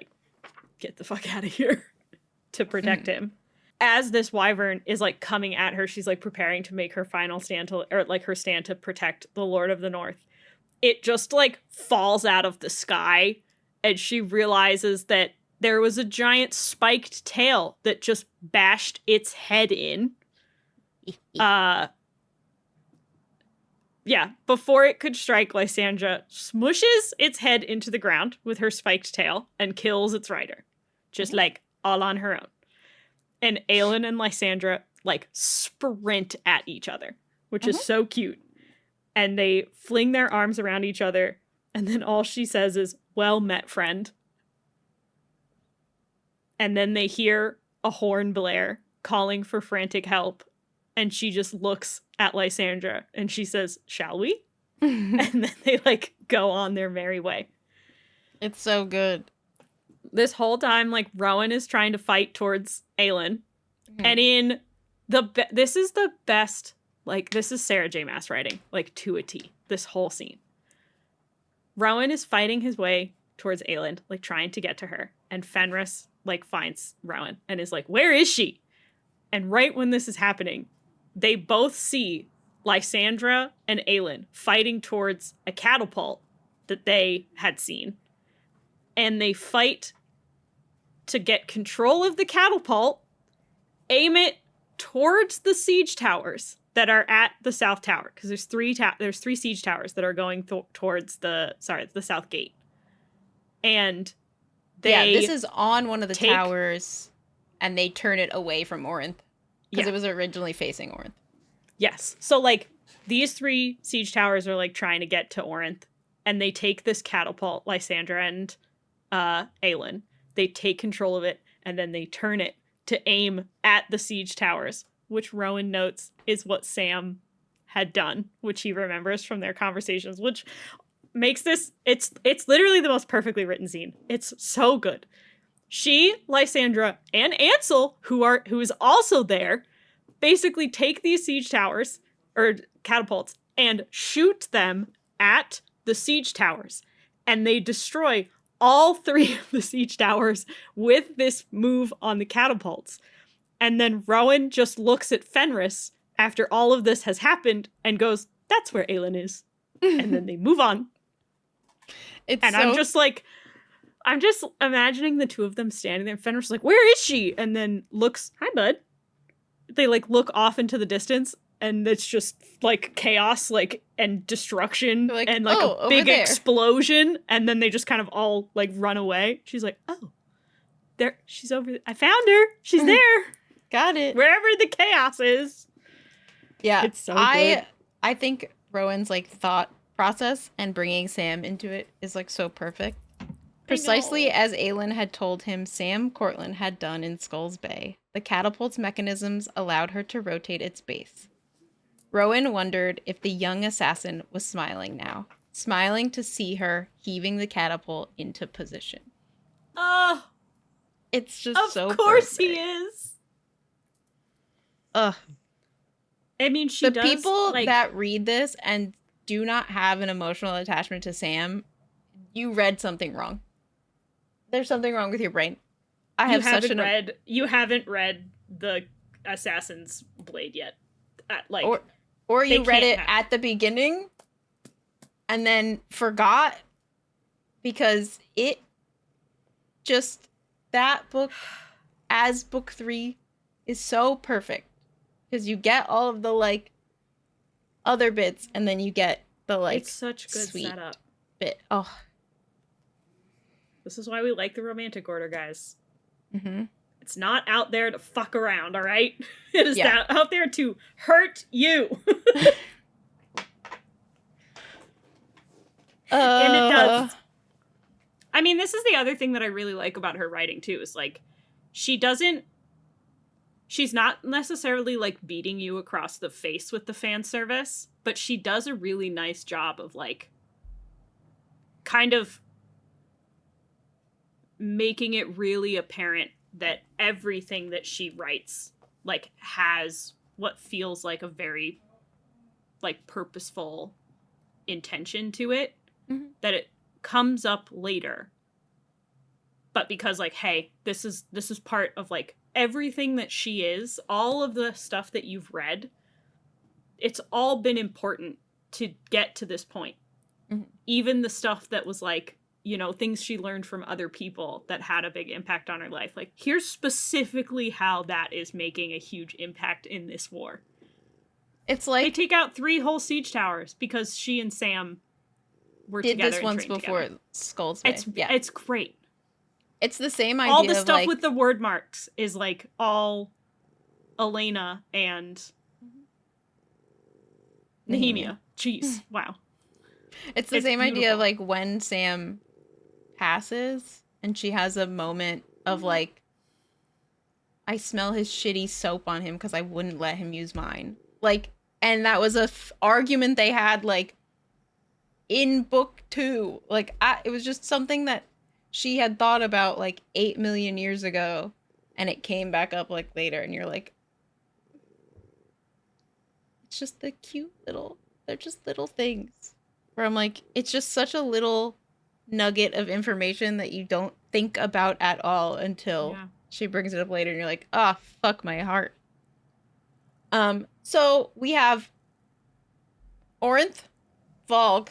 get the fuck out of here to protect him. As this wyvern is coming at her, she's preparing to make her final stand her stand to protect the Lord of the North. It just falls out of the sky, and she realizes that there was a giant spiked tail that just bashed its head in. Yeah, before it could strike, Lysandra smushes its head into the ground with her spiked tail and kills its rider. Just all on her own. And Aelin and Lysandra sprint at each other, which is so cute. And they fling their arms around each other, and then all she says is, well met, friend. And then they hear a horn blare calling for frantic help, and she just looks at Lysandra, and she says, shall we? And then they go on their merry way. It's so good. This whole time, Rowan is trying to fight towards Aelin, and this is the best. This is Sarah J. Maas writing, to a T, this whole scene. Rowan is fighting his way towards Aelin, trying to get to her. And Fenris, finds Rowan and is where is she? And right when this is happening, they both see Lysandra and Aelin fighting towards a catapult that they had seen. And they fight to get control of the catapult, aim it towards the siege towers that are at the south tower, because there's three siege towers that are going towards the south gate. And this is on one of the towers, and they turn it away from Orynth, because it was originally facing Orynth. Yes. So these three siege towers are trying to get to Orynth, and they take this catapult, Lysandra and Aelin. They take control of it, and then they turn it to aim at the siege towers, which Rowan notes is what Sam had done, which he remembers from their conversations, which makes this, it's literally the most perfectly written scene. It's so good. She, Lysandra, and Ansel, who is also there, basically take these siege towers, or catapults, and shoot them at the siege towers. And they destroy all three of the siege towers with this move on the catapults. And then Rowan just looks at Fenris after all of this has happened and goes, that's where Aelin is. And then they move on. I'm just imagining the two of them standing there. And Fenris is where is she? And then looks, hi, bud. they like look off into the distance and it's just like chaos, like, and destruction, Like, and like "Oh, a over big there." explosion, and then they just kind of all like run away. She's like, oh, there, she's over. I found her. She's there. Got it. Wherever the chaos is. Yeah, It's so good. I think Rowan's like thought process and bringing Sam into it is like so perfect. Precisely as Aelin had told him Sam Cortland had done in Skull's Bay, the catapult's mechanisms allowed her to rotate its base. Rowan wondered if the young assassin was smiling now, smiling to see her heaving the catapult into position. Oh, It's just so of course perfect. he is. Ugh. I mean, she The does, people like, that read this and do not have an emotional attachment to Sam, you read something wrong. There's something wrong with your brain. You haven't read the Assassin's Blade yet. Like, or you read it can't at the beginning and then forgot, because it just, that book as book 3 is so perfect, because you get all of the like other bits and then you get the like it's such good sweet setup. bit. Oh, This is why we like the romantic order, guys. mm-hmm. It's not out there to fuck around, all right? It is Yeah. out there to hurt you. And it does. I mean, this is the other thing that I really like about her writing, too, is like, she's not necessarily like beating you across the face with the fan service, but she does a really nice job of like kind of making it really apparent that everything that she writes like has what feels like a very like purposeful intention to it, Mm-hmm. that it comes up later, but because like, hey, this is part of like everything that she is, all of the stuff that you've read, it's all been important to get to this point. Mm-hmm. Even the stuff that was like, you know, things she learned from other people that had a big impact on her life. Like, here's specifically how that is making a huge impact in this war. It's like They take out 3 whole siege towers because she and Sam were did together this and once trained before together. Skull's Bay. It's great. It's the same idea. All the of stuff like, with the word marks is like all Elena and Nehemia. Jeez, wow. it's the It's same idea beautiful. of like when Sam passes and she has a moment of like, I smell his shitty soap on him because I wouldn't let him use mine. Like, and that was a argument they had like in book 2. Like, it was just something that she had thought about like 8 million years ago, and it came back up like later, and you're like, it's just the cute little, they're just little things where I'm like, it's just such a little nugget of information that you don't think about at all until she brings it up later, and you're like, ah, oh, fuck my heart. So we have Orynth, valg,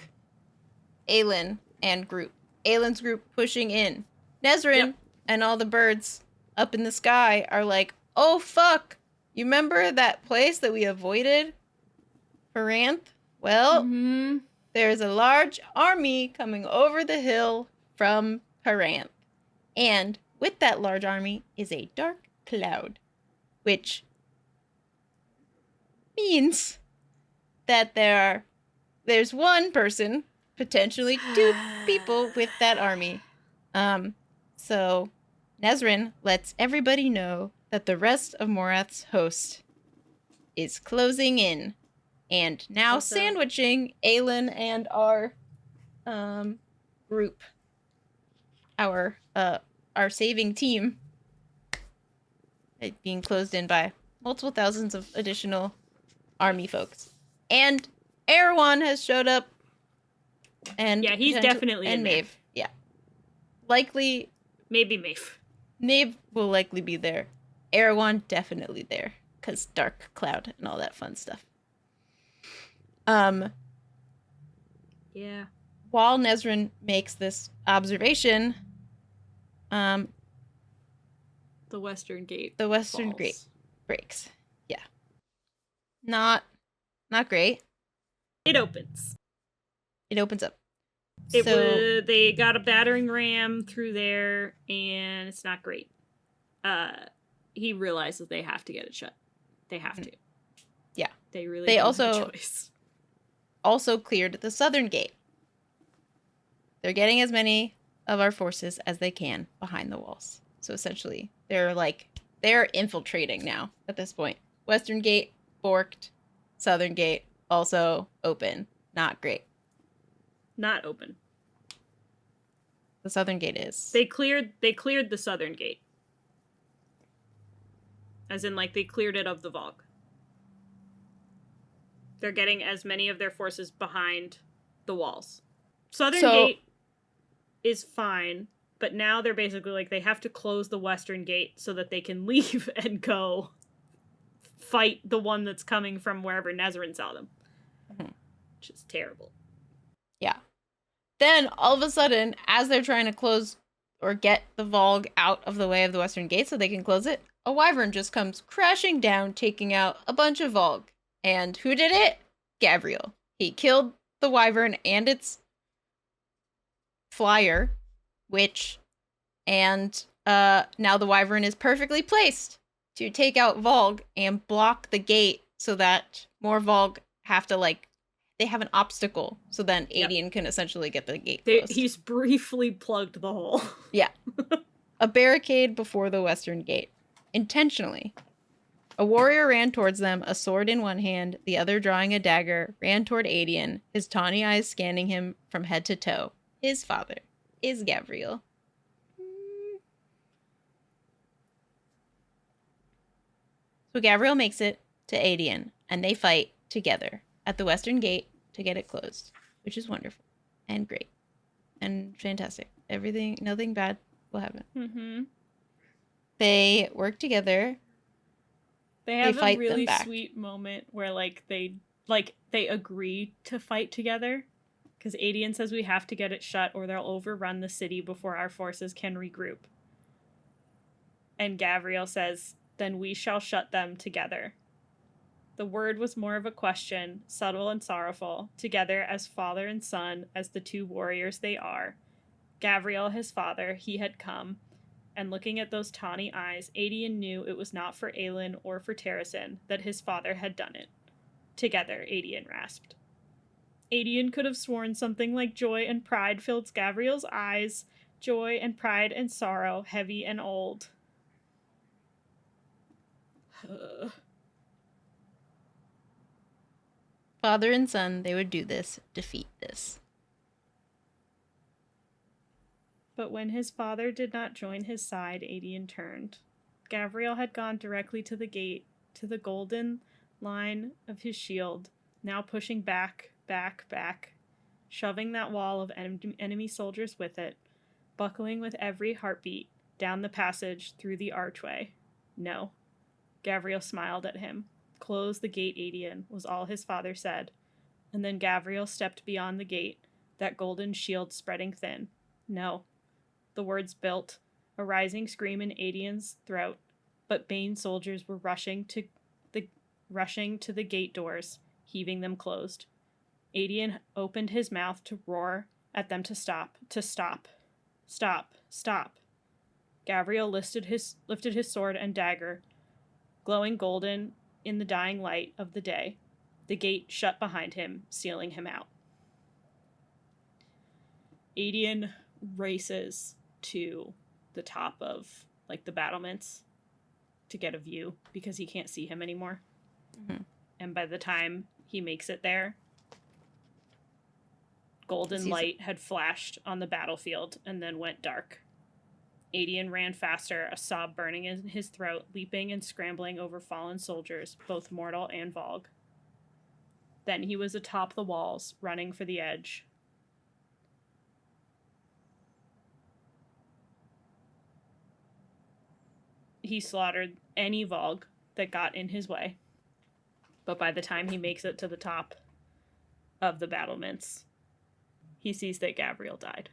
Aelin, and group. Aelin's group pushing in. Nesrin and all the birds up in the sky are like, oh fuck, you remember that place that we avoided? Orynth? Well, there's a large army coming over the hill from Orynth. And with that large army is a dark cloud, which means that there's one person, potentially 2 people with that army. So Nesrin lets everybody know that the rest of Morath's host is closing in, and now sandwiching Aelin and our group, our saving team, being closed in by multiple thousands of additional army folks. And Erewhon has showed up. And yeah, he's definitely in Maeve. there. Yeah. Likely. Maybe Maeve. Maeve will likely be there. Erewhon definitely there. Because dark cloud and all that fun stuff. Yeah. While Nesrin makes this observation, the Western Gate falls. Gate breaks. Yes. Not great. It opens. It opens up. They got a battering ram through there, and it's not great. He realizes they have to get it shut. They have to. Yeah. They really They don't also have a choice. Also cleared the southern gate. They're getting as many of our forces as they can behind the walls. So essentially, they're infiltrating now at this point. Western gate forked, southern gate also open. Not great. Not open. The southern gate is. They cleared the southern gate. As in, like, they cleared it of the valg. They're getting as many of their forces behind the walls. Southern gate is fine, but now they're basically like they have to close the western gate so that they can leave and go fight the one that's coming from wherever Nezrin saw them. Mm-hmm. Which is terrible. Yeah. Then, all of a sudden, as they're trying to close or get the valg out of the way of the western gate so they can close it, a wyvern just comes crashing down, taking out a bunch of valg. And who did it? Gabriel. He killed the wyvern and its flyer, witch, and now the wyvern is perfectly placed to take out valg and block the gate so that more valg have to, like, they have an obstacle, so then Aelin can essentially get the gate closed. He's briefly plugged the hole. Yeah. A barricade before the western gate. Intentionally. A warrior ran towards them, a sword in one hand, the other drawing a dagger, ran toward Aelin, his tawny eyes scanning him from head to toe. His father is Gabriel. So Gabriel makes it to Aelin, and they fight together at the western gate to get it closed, which is wonderful and great and fantastic. Nothing bad will happen. Mm-hmm. They work together. They have a really sweet moment where they agree to fight together because Aelin says we have to get it shut or they'll overrun the city before our forces can regroup. And Gabriel says, then we shall shut them together. The word was more of a question, subtle and sorrowful, together as father and son, as the two warriors they are. Gabriel, his father, he had come, and looking at those tawny eyes, Aelin knew it was not for Aelin or for Terrasen that his father had done it. Together, Aelin rasped. Aelin could have sworn something like joy and pride filled Gabriel's eyes, joy and pride and sorrow, heavy and old. Father and son, they would do this, defeat this. But when his father did not join his side, Aelin turned. Gabriel had gone directly to the gate, to the golden line of his shield, now pushing back, shoving that wall of enemy soldiers with it, buckling with every heartbeat, down the passage, through the archway. No. Gabriel smiled at him. Close the gate, Aelin, was all his father said. And then Gabriel stepped beyond the gate, that golden shield spreading thin. No. The words built, a rising scream in Aelin's throat, but Bane soldiers were rushing to the gate doors, heaving them closed. Aelin opened his mouth to roar at them to stop. Gabriel lifted his sword and dagger, glowing golden in the dying light of the day. The gate shut behind him, sealing him out. Aelin races to the top of the battlements to get a view because he can't see him anymore. Mm-hmm. And by the time he makes it there, golden light had flashed on the battlefield and then went dark. Aelin ran faster, a sob burning in his throat, leaping and scrambling over fallen soldiers, both mortal and valg. Then he was atop the walls, running for the edge. He slaughtered any valg that got in his way. But by the time he makes it to the top of the battlements, he sees that Gabriel died.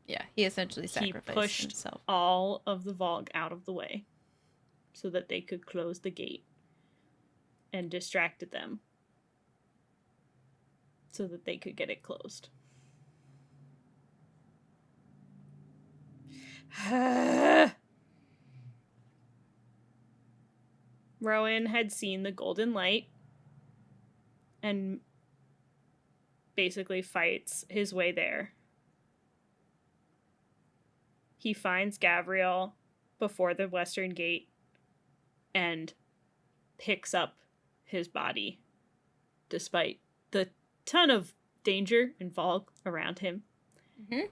Yeah, he essentially sacrificed himself. He pushed all of the valg out of the way so that they could close the gate. and distracted them so that they could get it closed. Rowan had seen the golden light and basically fights his way there. He finds Gavriel before the western gate and picks up his body despite the ton of danger and fog around him,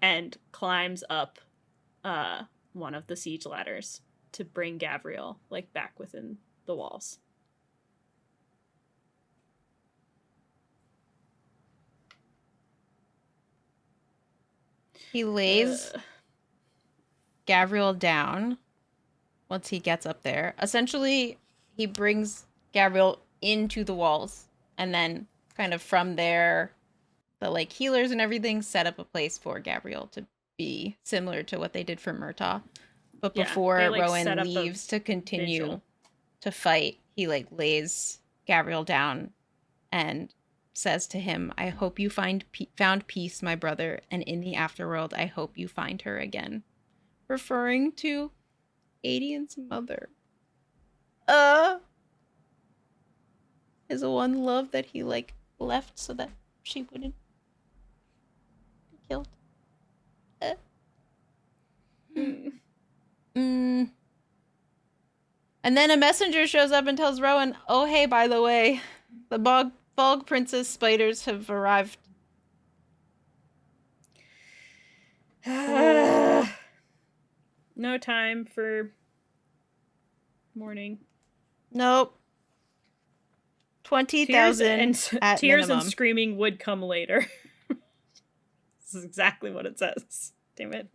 and climbs up one of the siege ladders to bring Gavriel back within the walls. He lays Gavriel down once he gets up there. Essentially, he brings Gavriel into the walls, and then kind of from there, the healers and everything set up a place for Gavriel to be similar to what they did for Murtaugh. But before Rowan leaves to continue to fight, he lays Gavriel down and says to him, "I hope you found peace, my brother, and in the afterworld, I hope you find her again." Referring to Aedian's mother. His one love that he left so that she wouldn't be killed. And then a messenger shows up and tells Rowan, "Oh hey, by the way, the Valg Princess spiders have arrived." No time for mourning. Nope. 20,000 at tears minimum. And screaming would come later. This is exactly what it says. Damn it.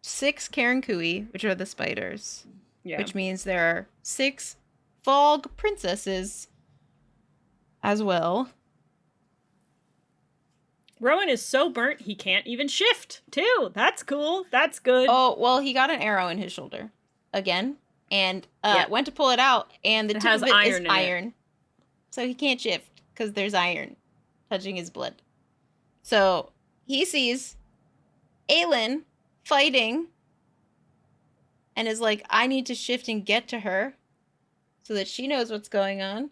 6 Karankui, which are the spiders. Yeah. Which means there are 6 Valg princesses as well. Rowan is so burnt he can't even shift, too. That's cool. That's good. Oh, well, he got an arrow in his shoulder again, and went to pull it out, and the tip of it is iron. So he can't shift because there's iron touching his blood. So he sees Aelin fighting and is like, "I need to shift and get to her so that she knows what's going on."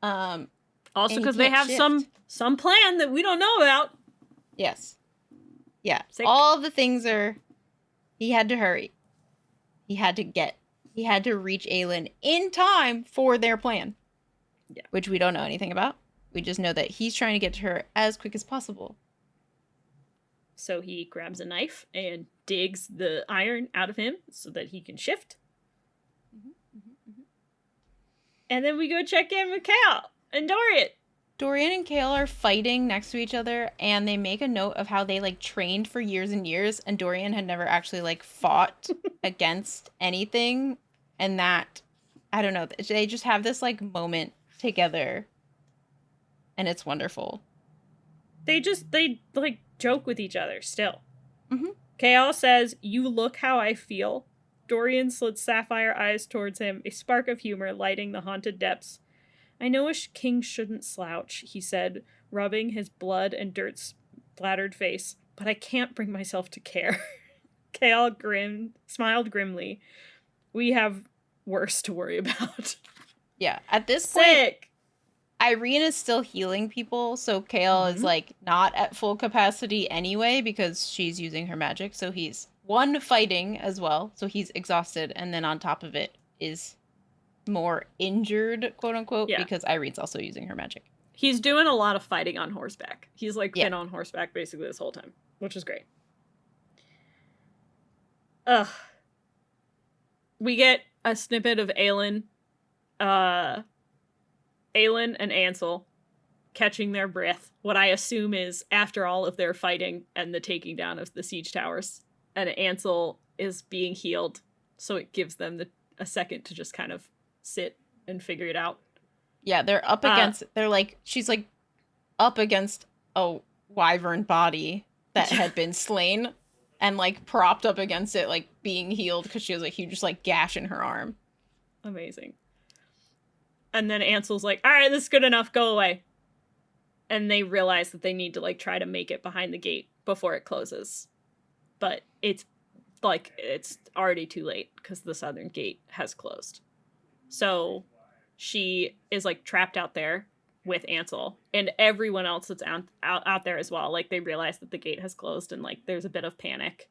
Also because they have some plan that we don't know about. Yes. Yeah. All the things are... He had to hurry. He had to reach Aelin in time for their plan. Yeah. Which we don't know anything about. We just know that he's trying to get to her as quick as possible. So he grabs a knife and digs the iron out of him so that he can shift. And then we go check in with Kale and Dorian. Dorian and Kale are fighting next to each other, and they make a note of how they trained for years and years, and Dorian had never actually fought against anything, and that, I don't know, they just have this moment together, and it's wonderful. They joke with each other still. Kale says, "You look how I feel." Dorian slits sapphire eyes towards him, a spark of humor lighting the haunted depths. "I know a king shouldn't slouch," he said, rubbing his blood and dirt splattered face, "but I can't bring myself to care." Kale smiled grimly. "We have worse to worry about." Yeah, at this point, Irene is still healing people, so Kale is not at full capacity anyway because she's using her magic, so he's fighting as well, so he's exhausted, and then on top of it is more injured, quote unquote, because Irene's also using her magic. He's doing a lot of fighting on horseback. He's been on horseback basically this whole time, which is great. We get a snippet of Aelin and Ansel catching their breath, what I assume is after all of their fighting and the taking down of the siege towers, and Ansel is being healed, so it gives them a second to just kind of sit and figure it out. Yeah, they're up against she's up against a wyvern body that had been slain and propped up against it, being healed because she has a huge gash in her arm. Amazing. And then Ansel's like, all right, this is good enough. Go away. And they realize that they need to like try to make it behind the gate before it closes. But it's already too late because the southern gate has closed. So she is like trapped out there with Ansel and everyone else that's out there as well. Like they realize that the gate has closed and like there's a bit of panic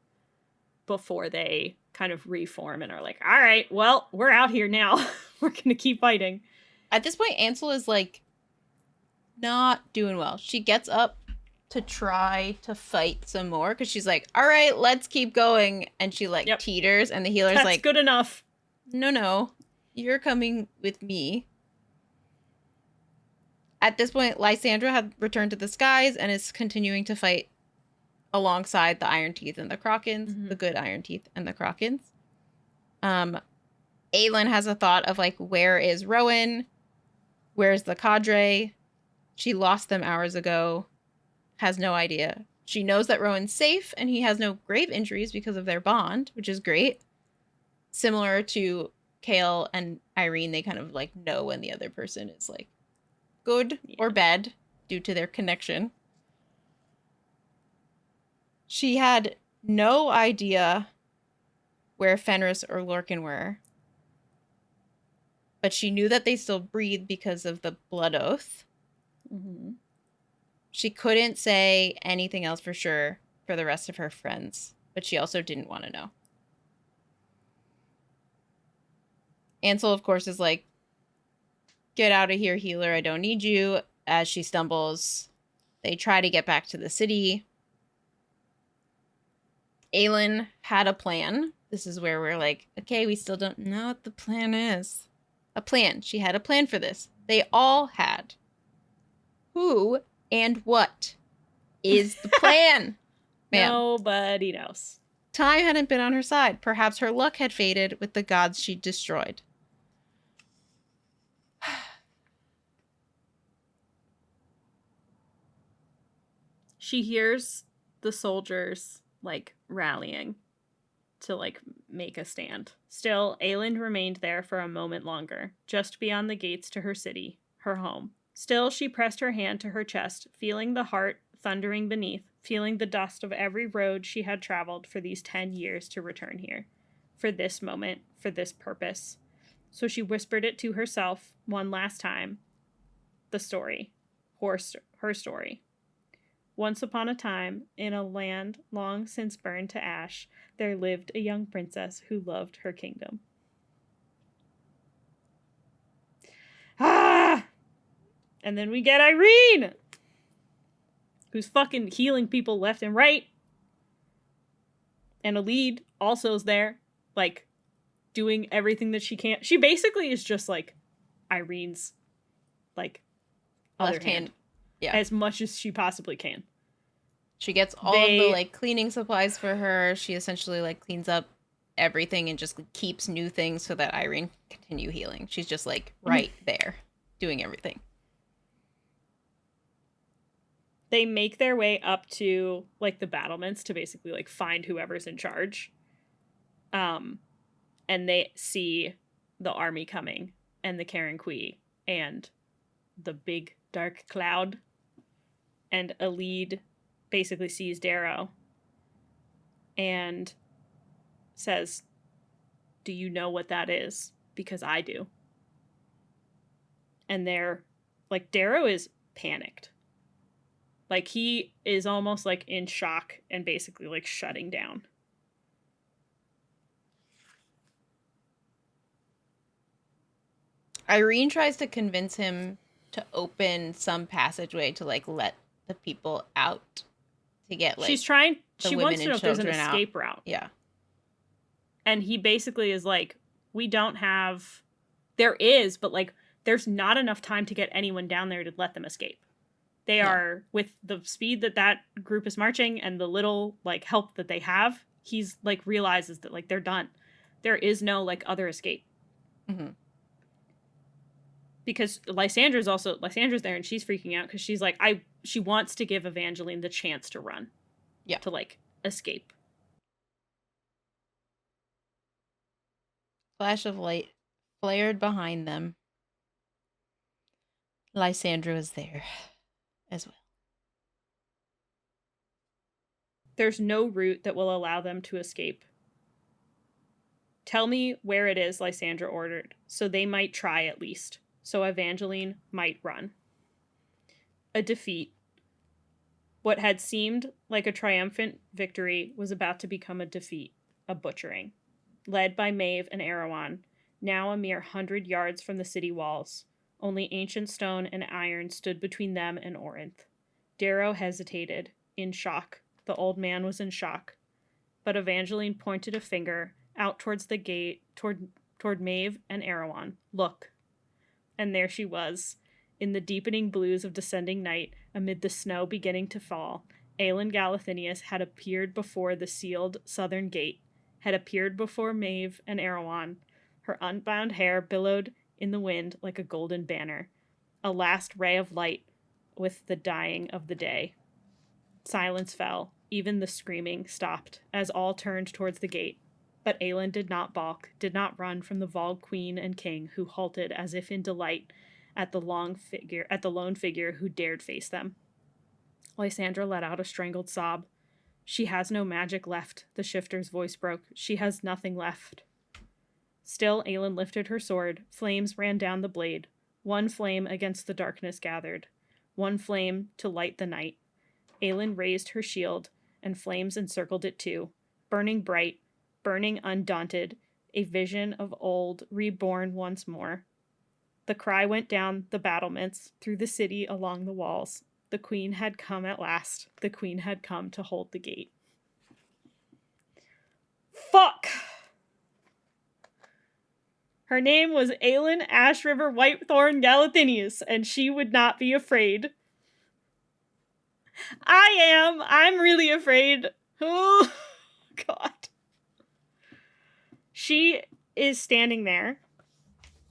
before they kind of reform and are like, all right, well, we're out here now. We're going to keep fighting. At this point, Ansel is like not doing well. She gets up to try to fight some more because she's like, all right, let's keep going. And she like teeters and the healer's That's like, good enough. No, you're coming with me. At this point, Lysandra had returned to the skies and is continuing to fight alongside the Iron Teeth and the Krakens, the good Iron Teeth and the Krakens. Aelin has a thought of like, where is Rowan? Where's the cadre? She lost them hours ago. Has no idea. She knows that Rowan's safe and he has no grave injuries because of their bond, which is great. Similar to Kale and Irene, they kind of like know when the other person is like good or bad due to their connection. She had no idea where Fenris or Lorcan were, but she knew that they still breathe because of the blood oath. She couldn't say anything else for sure for the rest of her friends, but she also didn't want to know. Ansel, of course, is like, get out of here, healer. I don't need you. As she stumbles, they try to get back to the city. Aelin had a plan. This is where we're like, okay, we still don't know what the plan is. A plan. She had a plan for this. They all had. Who and what is the plan? Man. Nobody knows. Time hadn't been on her side. Perhaps her luck had faded with the gods she destroyed. She hears the soldiers like rallying to like make a stand. Still, Aelin remained there for a moment longer, just beyond the gates to her city, her home. Still, she pressed her hand to her chest, feeling the heart thundering beneath, feeling the dust of every road she had traveled for these 10 years to return here. For this moment, for this purpose. So she whispered it to herself one last time. The story. Her story. Once upon a time, in a land long since burned to ash, there lived a young princess who loved her kingdom. Ah! And then we get Irene, who's fucking healing people left and right. And Aelin also is there, like, doing everything that she can. She basically is just, like, Irene's, like, left hand. Yeah. As much as she possibly can. She gets all of the, like, cleaning supplies for her. She essentially, like, cleans up everything and just keeps new things so that Irene can continue healing. She's just, like, right there doing everything. They make their way up to, like, the battlements to basically, like, find whoever's in charge. And they see the army coming and the Karen Kui and the big dark cloud. And Aelin basically sees Darrow and says, do you know what that is? Because I do. And they're, like, Darrow is panicked. Like, he is almost, like, in shock and basically, like, shutting down. Irene tries to convince him to open some passageway to, like, let the people out to get, like, she's trying, she wants to know if there's an escape route. Yeah. And he basically is like, we don't have, there is, but, like, there's not enough time to get anyone down there to let them escape. They are, with the speed that that group is marching and the little, like, help that they have, he's, like, realizes that, like, they're done. There is no, like, other escape. Mm-hmm. Because Lysandra's there and she's freaking out because she's like, she wants to give Evangeline the chance to run. Yeah. To, like, escape. Flash of light flared behind them. Lysandra is there as well. There's no route that will allow them to escape. Tell me where it is, Lysandra ordered, so they might try at least, so Evangeline might run. A defeat. What had seemed like a triumphant victory was about to become a defeat, a butchering. Led by Maeve and Erewhon, now a mere 100 yards from the city walls. Only ancient stone and iron stood between them and Orynth. Darrow hesitated, in shock. The old man was in shock. But Evangeline pointed a finger out towards the gate, toward Maeve and Erewhon. Look. And there she was, in the deepening blues of descending night, amid the snow beginning to fall. Aelin Galathynius had appeared before the sealed southern gate, had appeared before Maeve and Erewhon. Her unbound hair billowed in the wind like a golden banner, a last ray of light with the dying of the day. Silence fell. Even the screaming stopped as all turned towards the gate. But Aelin did not balk, did not run from the Valg queen and king, who halted as if in delight at the lone figure who dared face them. Lysandra let out a strangled sob. She has no magic left, the shifter's voice broke. She has nothing left. Still, Aelin lifted her sword. Flames ran down the blade. One flame against the darkness gathered. One flame to light the night. Aelin raised her shield, and flames encircled it too. Burning bright, burning undaunted, a vision of old, reborn once more. The cry went down the battlements, through the city, along the walls. The queen had come at last. The queen had come to hold the gate. Fuck! Her name was Aelin Ash River Whitethorn Galathynius, and she would not be afraid. I am. I'm really afraid. Oh, God. She is standing there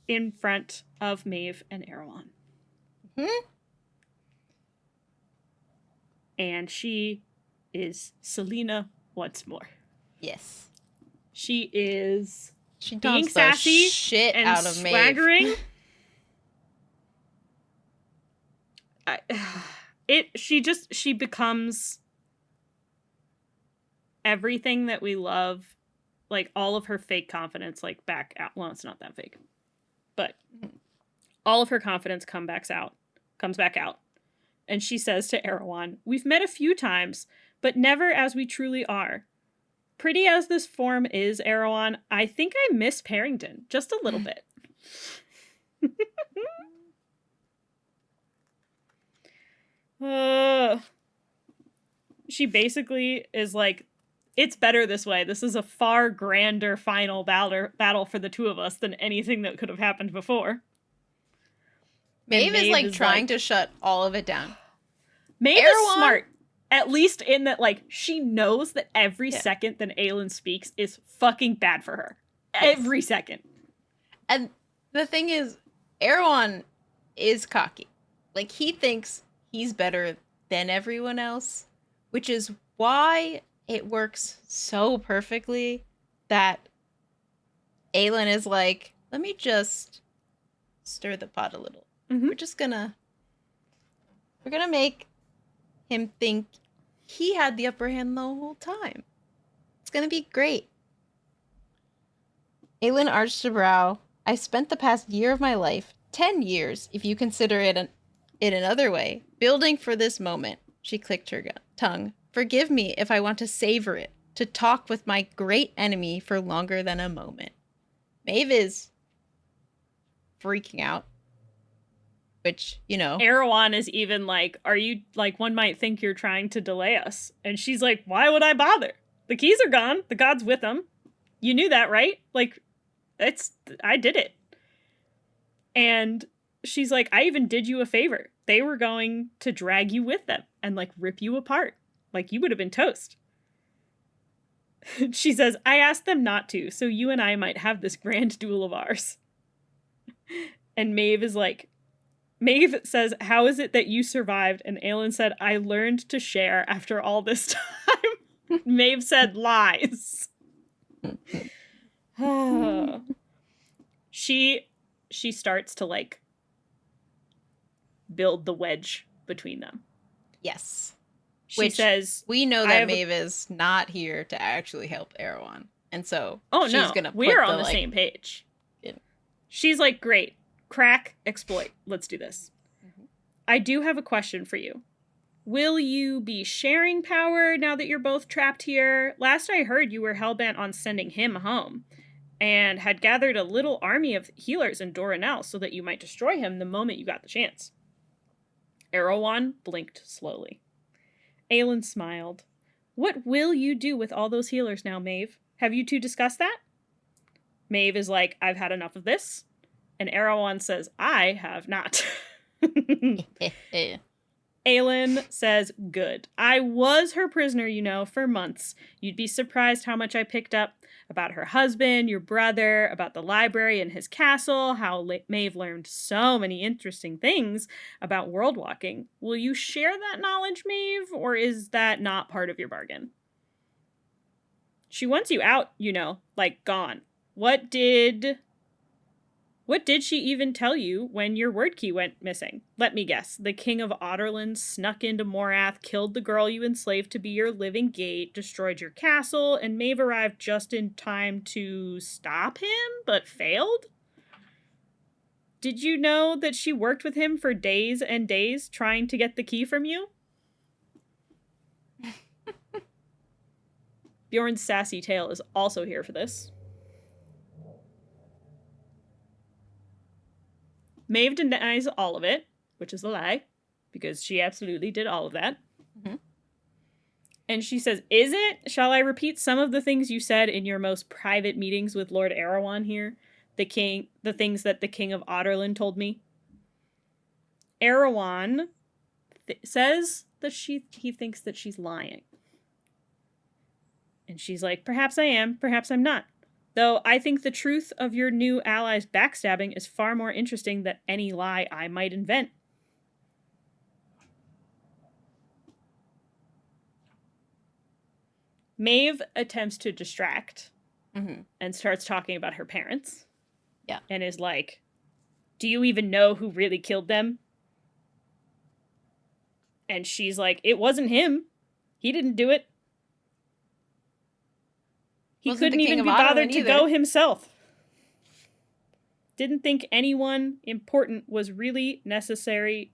in front of Maeve and Erewhon. And she is Selena once more. Yes. She is She being taunts sassy the shit and out of swaggering. Maeve. She becomes everything that we love, like all of her fake confidence, like back out. Well, it's not that fake, but all of her confidence comes back out. And she says to Erewhon, "We've met a few times, but never as we truly are. Pretty as this form is, Erewhon, I think I miss Parrington just a little bit." She basically is like, it's better this way. This is a far grander final battle for the two of us than anything that could have happened before. Maeve is like trying to shut all of it down. Maeve is smart. At least in that, like, she knows that every second that Aelin speaks is fucking bad for her. Yes. Every second. And the thing is, Erewhon is cocky. Like, he thinks he's better than everyone else, which is why it works so perfectly that Aelin is like, let me just stir the pot a little. Mm-hmm. We're gonna make him think he had the upper hand the whole time. It's gonna be great. Aelin arched a brow. I spent the past year of my life, 10 years, if you consider it in another way, building for this moment. She clicked her tongue. Forgive me if I want to savor it, to talk with my great enemy for longer than a moment. Maeve is freaking out. Which, you know. Erewhon is even like, are you, like, one might think you're trying to delay us. And she's like, why would I bother? The keys are gone. The god's with them. You knew that, right? Like, I did it. And she's like, I even did you a favor. They were going to drag you with them and, like, rip you apart. Like, you would have been toast. She says, I asked them not to, so you and I might have this grand duel of ours. And Maeve says, how is it that you survived? And Aelin said, I learned to share after all this time. Maeve said, lies. She starts to, like, build the wedge between them. Yes. She says, we know that Maeve is not here to actually help Erewhon. And so she's going to put we are on the same page. She's like, great, crack, exploit. Let's do this. Mm-hmm. I do have a question for you. Will you be sharing power now that you're both trapped here? Last I heard, you were hellbent on sending him home and had gathered a little army of healers in Doranel so that you might destroy him the moment you got the chance. Erewhon blinked slowly. Aelin smiled. What will you do with all those healers now, Maeve? Have you two discussed that? Maeve is like, I've had enough of this. And Erewhon says, I have not. Aelin says, good. I was her prisoner, you know, for months. You'd be surprised how much I picked up about her husband, your brother, about the library and his castle, how Maeve learned so many interesting things about world walking. Will you share that knowledge, Maeve, or is that not part of your bargain? She wants you out, you know, like gone. What did she even tell you when your word key went missing? Let me guess. The king of Otterland snuck into Morath, killed the girl you enslaved to be your living gate, destroyed your castle, and Maeve arrived just in time to stop him, but failed? Did you know that she worked with him for days and days trying to get the key from you? Bjorn's sassy tail is also here for this. Maeve denies all of it, which is a lie, because she absolutely did all of that. Mm-hmm. And she says, is it? Shall I repeat some of the things you said in your most private meetings with Lord Erewhon here? The things that the king of Otterland told me? Erewhon says that he thinks that she's lying. And she's like, perhaps I am, perhaps I'm not. Though I think the truth of your new ally's backstabbing is far more interesting than any lie I might invent. Maeve attempts to distract and starts talking about her parents. Yeah. And is like, do you even know who really killed them? And she's like, it wasn't him. He didn't do it. He couldn't even be bothered to go himself. Didn't think anyone important was really necessary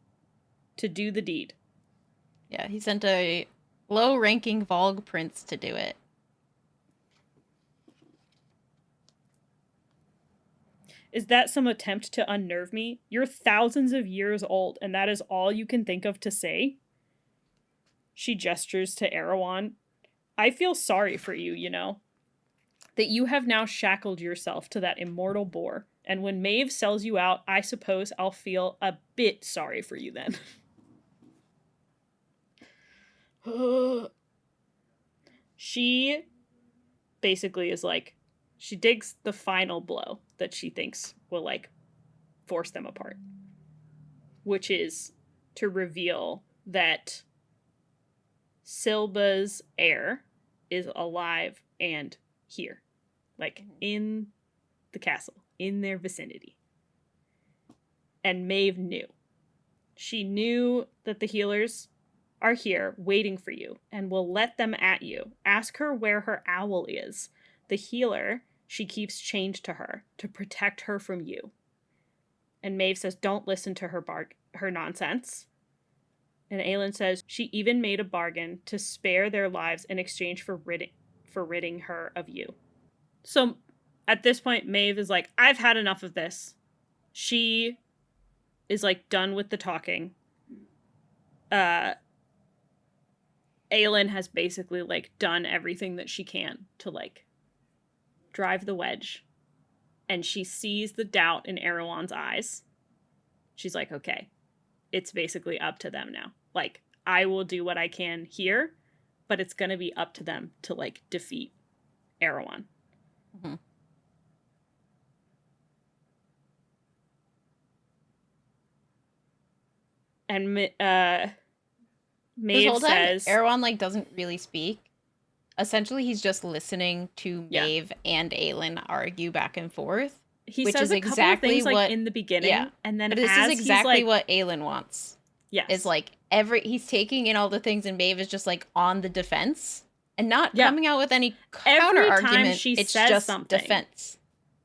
to do the deed. Yeah, he sent a low-ranking valg prince to do it. Is that some attempt to unnerve me? You're thousands of years old, and that is all you can think of to say? She gestures to Erewhon. I feel sorry for you, you know. That you have now shackled yourself to that immortal boar, and when Maeve sells you out, I suppose I'll feel a bit sorry for you then. She basically is like, she digs the final blow that she thinks will, like, force them apart. Which is to reveal that Silba's heir is alive and here. Like, in the castle. In their vicinity. And Maeve knew. She knew that the healers are here, waiting for you, and will let them at you. Ask her where her owl is. The healer she keeps chained to her, to protect her from you. And Maeve says, don't listen to her nonsense. And Aelin says, she even made a bargain to spare their lives in exchange for ridding her of you. So, at this point, Maeve is like, I've had enough of this. She is, like, done with the talking. Aelin has basically, like, done everything that she can to, like, drive the wedge. And she sees the doubt in Erewhon's eyes. She's like, okay, it's basically up to them now. Like, I will do what I can here, but it's going to be up to them to, like, defeat Erewhon. Mm-hmm. And Maeve says, Erewhon, like, doesn't really speak. Essentially, he's just listening to Maeve and Aelin argue back and forth. he which says is a couple of exactly things like what in the beginning, yeah. and then But this as is exactly he's like, what Aelin wants. yes, Is like he's taking in all the things, and Maeve is just like on the defense and not yeah. coming out with any counter Every time argument. she It's says just something, defense.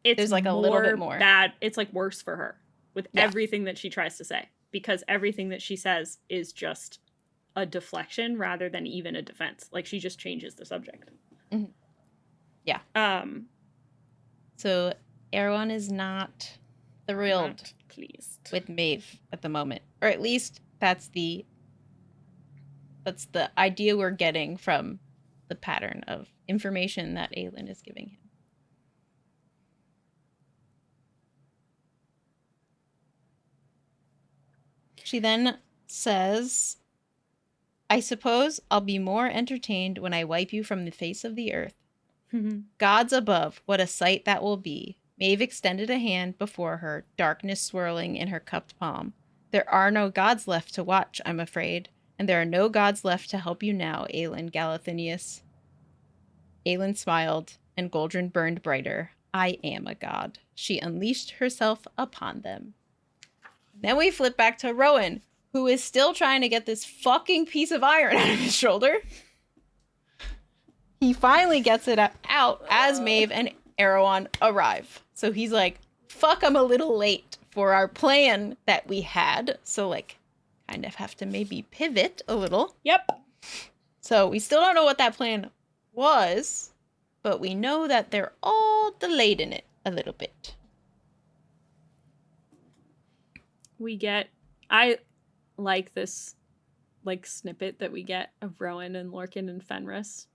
it's There's like a more little bit more bad. It's like worse for her with Yeah. everything that she tries to say, because everything that she says is just a deflection rather than even a defense. Like, she just changes the subject. Mhm. Yeah. So Erewhon is not thrilled Not pleased with Maeve at the moment, or at least that's the idea we're getting from the pattern of information that Aelin is giving him. She then says, I suppose I'll be more entertained when I wipe you from the face of the earth. Gods above, what a sight that will be. Maeve extended a hand before her, darkness swirling in her cupped palm. There are no gods left to watch, I'm afraid, and there are no gods left to help you now, Aelin Galathinius. Aelin smiled, and Goldrin burned brighter. I am a god. She unleashed herself upon them. Then we flip back to Rowan, who is still trying to get this fucking piece of iron out of his shoulder. He finally gets it out as Maeve and Erewhon arrive. So he's like, fuck, I'm a little late for our plan that we had. So, like, kind of have to maybe pivot a little. Yep. So we still don't know what that plan was, but we know that they're all delayed in it a little bit. I like this, like, snippet that we get of Rowan and Lorcan and Fenris.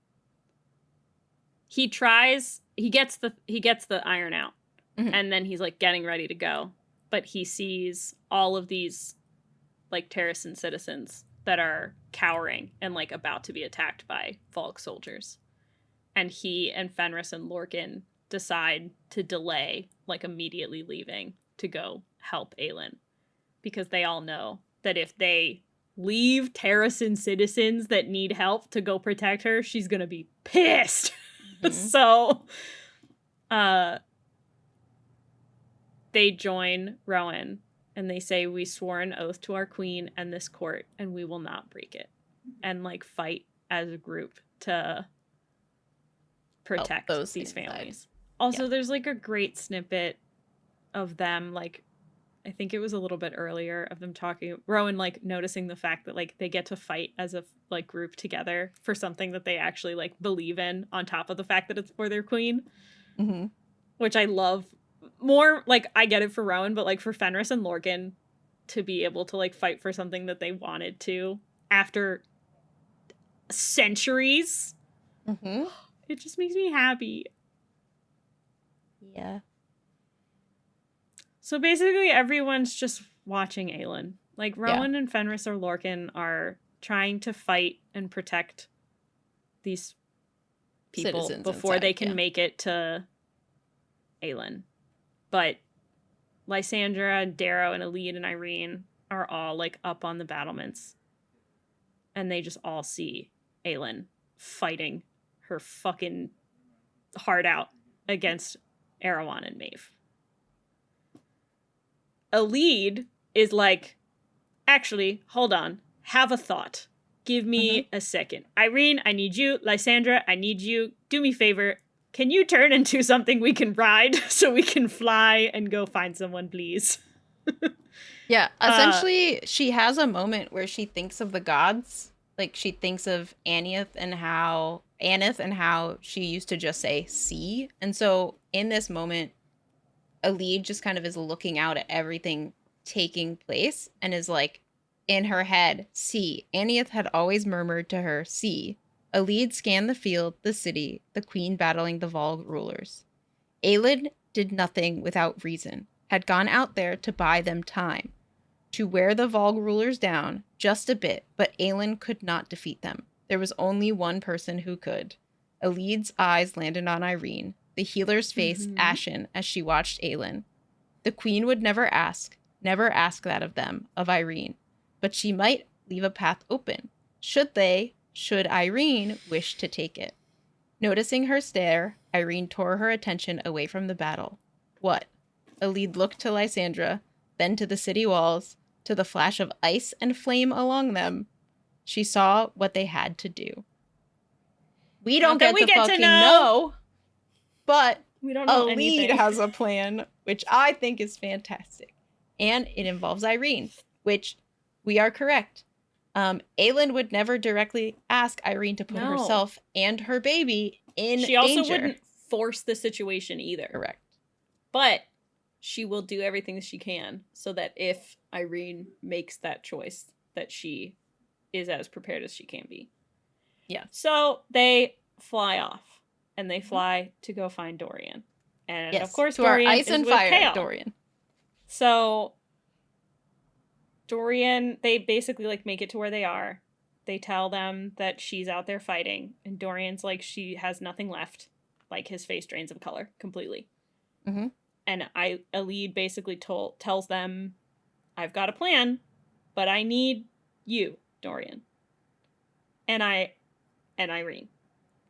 He gets the iron out, and then he's like getting ready to go, but he sees all of these like Terrasen citizens that are cowering and like about to be attacked by valg soldiers, and he and Fenris and Lorcan decide to delay, like immediately leaving to go help Aelin, because they all know that if they leave Terrasen citizens that need help to go protect her, she's gonna be pissed. So they join Rowan and they say, we swore an oath to our queen and this court, and we will not break it, and like fight as a group to protect these families. Also, there's like a great snippet of them, like, I think it was a little bit earlier, of them talking, Rowan like noticing the fact that like they get to fight as a like group together for something that they actually like believe in, on top of the fact that it's for their queen, which I love. More like, I get it for Rowan, but like for Fenris and Lorcan to be able to like fight for something that they wanted to after centuries, it just makes me happy. Yeah. So basically everyone's just watching Aelin. Like, Rowan and Fenris or Lorcan are trying to fight and protect these people citizens before they can make it to Aelin. But Lysandra and Darrow and Elide and Irene are all like up on the battlements, and they just all see Aelin fighting her fucking heart out against Erewhon and Maeve. Elide is like, actually, hold on, have a thought. Give me a second. Irene, I need you. Lysandra, I need you. Do me a favor. Can you turn into something we can ride so we can fly and go find someone, please? Yeah, essentially, she has a moment where she thinks of the gods. Like, she thinks of Aneth and how she used to just say, see. And so, in this moment, Elide just kind of is looking out at everything taking place and is like, in her head, see. Aneth had always murmured to her, see. Elide scanned the field, the city, the queen battling the valg rulers. Aelin did nothing without reason, had gone out there to buy them time, to wear the valg rulers down just a bit, but Aelin could not defeat them. There was only one person who could. Elide's eyes landed on Irene, the healer's face ashen as she watched Aelin. The queen would never ask that of them, of Irene, but she might leave a path open. Should Irene wish to take it? Noticing her stare, Irene tore her attention away from the battle. What? Aelin looked to Lysandra, then to the city walls, to the flash of ice and flame along them. She saw what they had to do. We don't get to fucking know, but we don't know anything. Aelin has a plan, which I think is fantastic. And it involves Irene, which we are correct. Aelin would never directly ask Irene to put herself and her baby in danger. She also wouldn't force the situation either. Correct. But she will do everything she can so that if Irene makes that choice, that she is as prepared as she can be. Yeah. So they fly off, and they fly to go find Dorian. And of course, to Dorian our ice is and with fire Chaol. Dorian. So Dorian, they basically like make it to where they are. They tell them that she's out there fighting, and Dorian's like, she has nothing left. Like, his face drains of color completely. Mm-hmm. And Aelin basically tells them, I've got a plan, but I need you, Dorian. And Irene.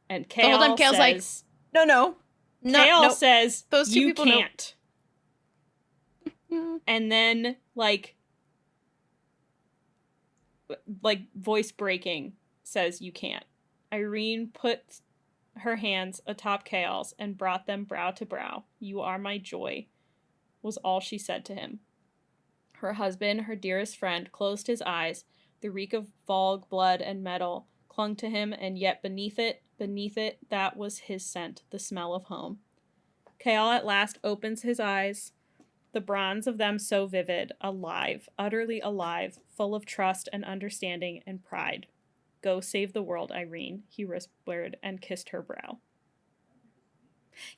And Chaol the whole time Chaol's says, like, no. Chaol says, those two people can't. And then, like voice breaking, says you can't. Irene put her hands atop Chaol's and brought them brow to brow. You are my joy, was all she said to him. Her husband, her dearest friend, closed his eyes. The reek of valg, blood, and metal clung to him, and yet beneath it, that was his scent, the smell of home. Chaol at last opens his eyes, the bronze of them so vivid, alive, utterly alive, full of trust and understanding and pride. Go save the world, Irene, he whispered and kissed her brow.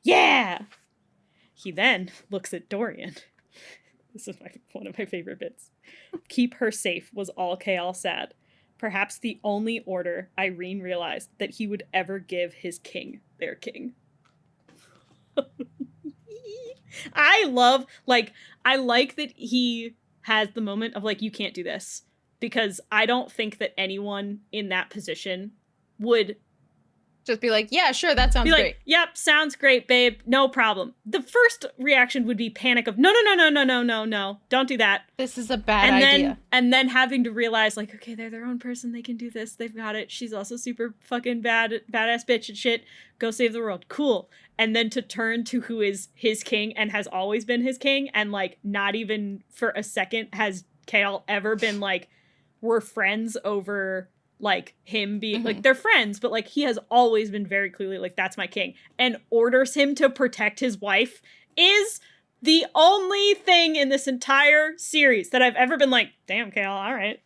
Yeah! He then looks at Dorian. This is one of my favorite bits. Keep her safe was all Chaol said. Perhaps the only order Irene realized that he would ever give his king, their king. I like that he has the moment of like, you can't do this. Because I don't think that anyone in that position would just be like, yeah, sure, that sounds great. Yep, sounds great, babe. No problem. The first reaction would be panic of, no. Don't do that. This is a bad idea. And then having to realize, like, okay, they're their own person. They can do this. They've got it. She's also super fucking badass bitch and shit. Go save the world. Cool. And then to turn to who is his king and has always been his king, and, like, not even for a second has Chaol ever been, like, we're friends over, like, him being, like, they're friends, but, like, he has always been very clearly, like, that's my king, and orders him to protect his wife is the only thing in this entire series that I've ever been like, damn, Chaol, all right.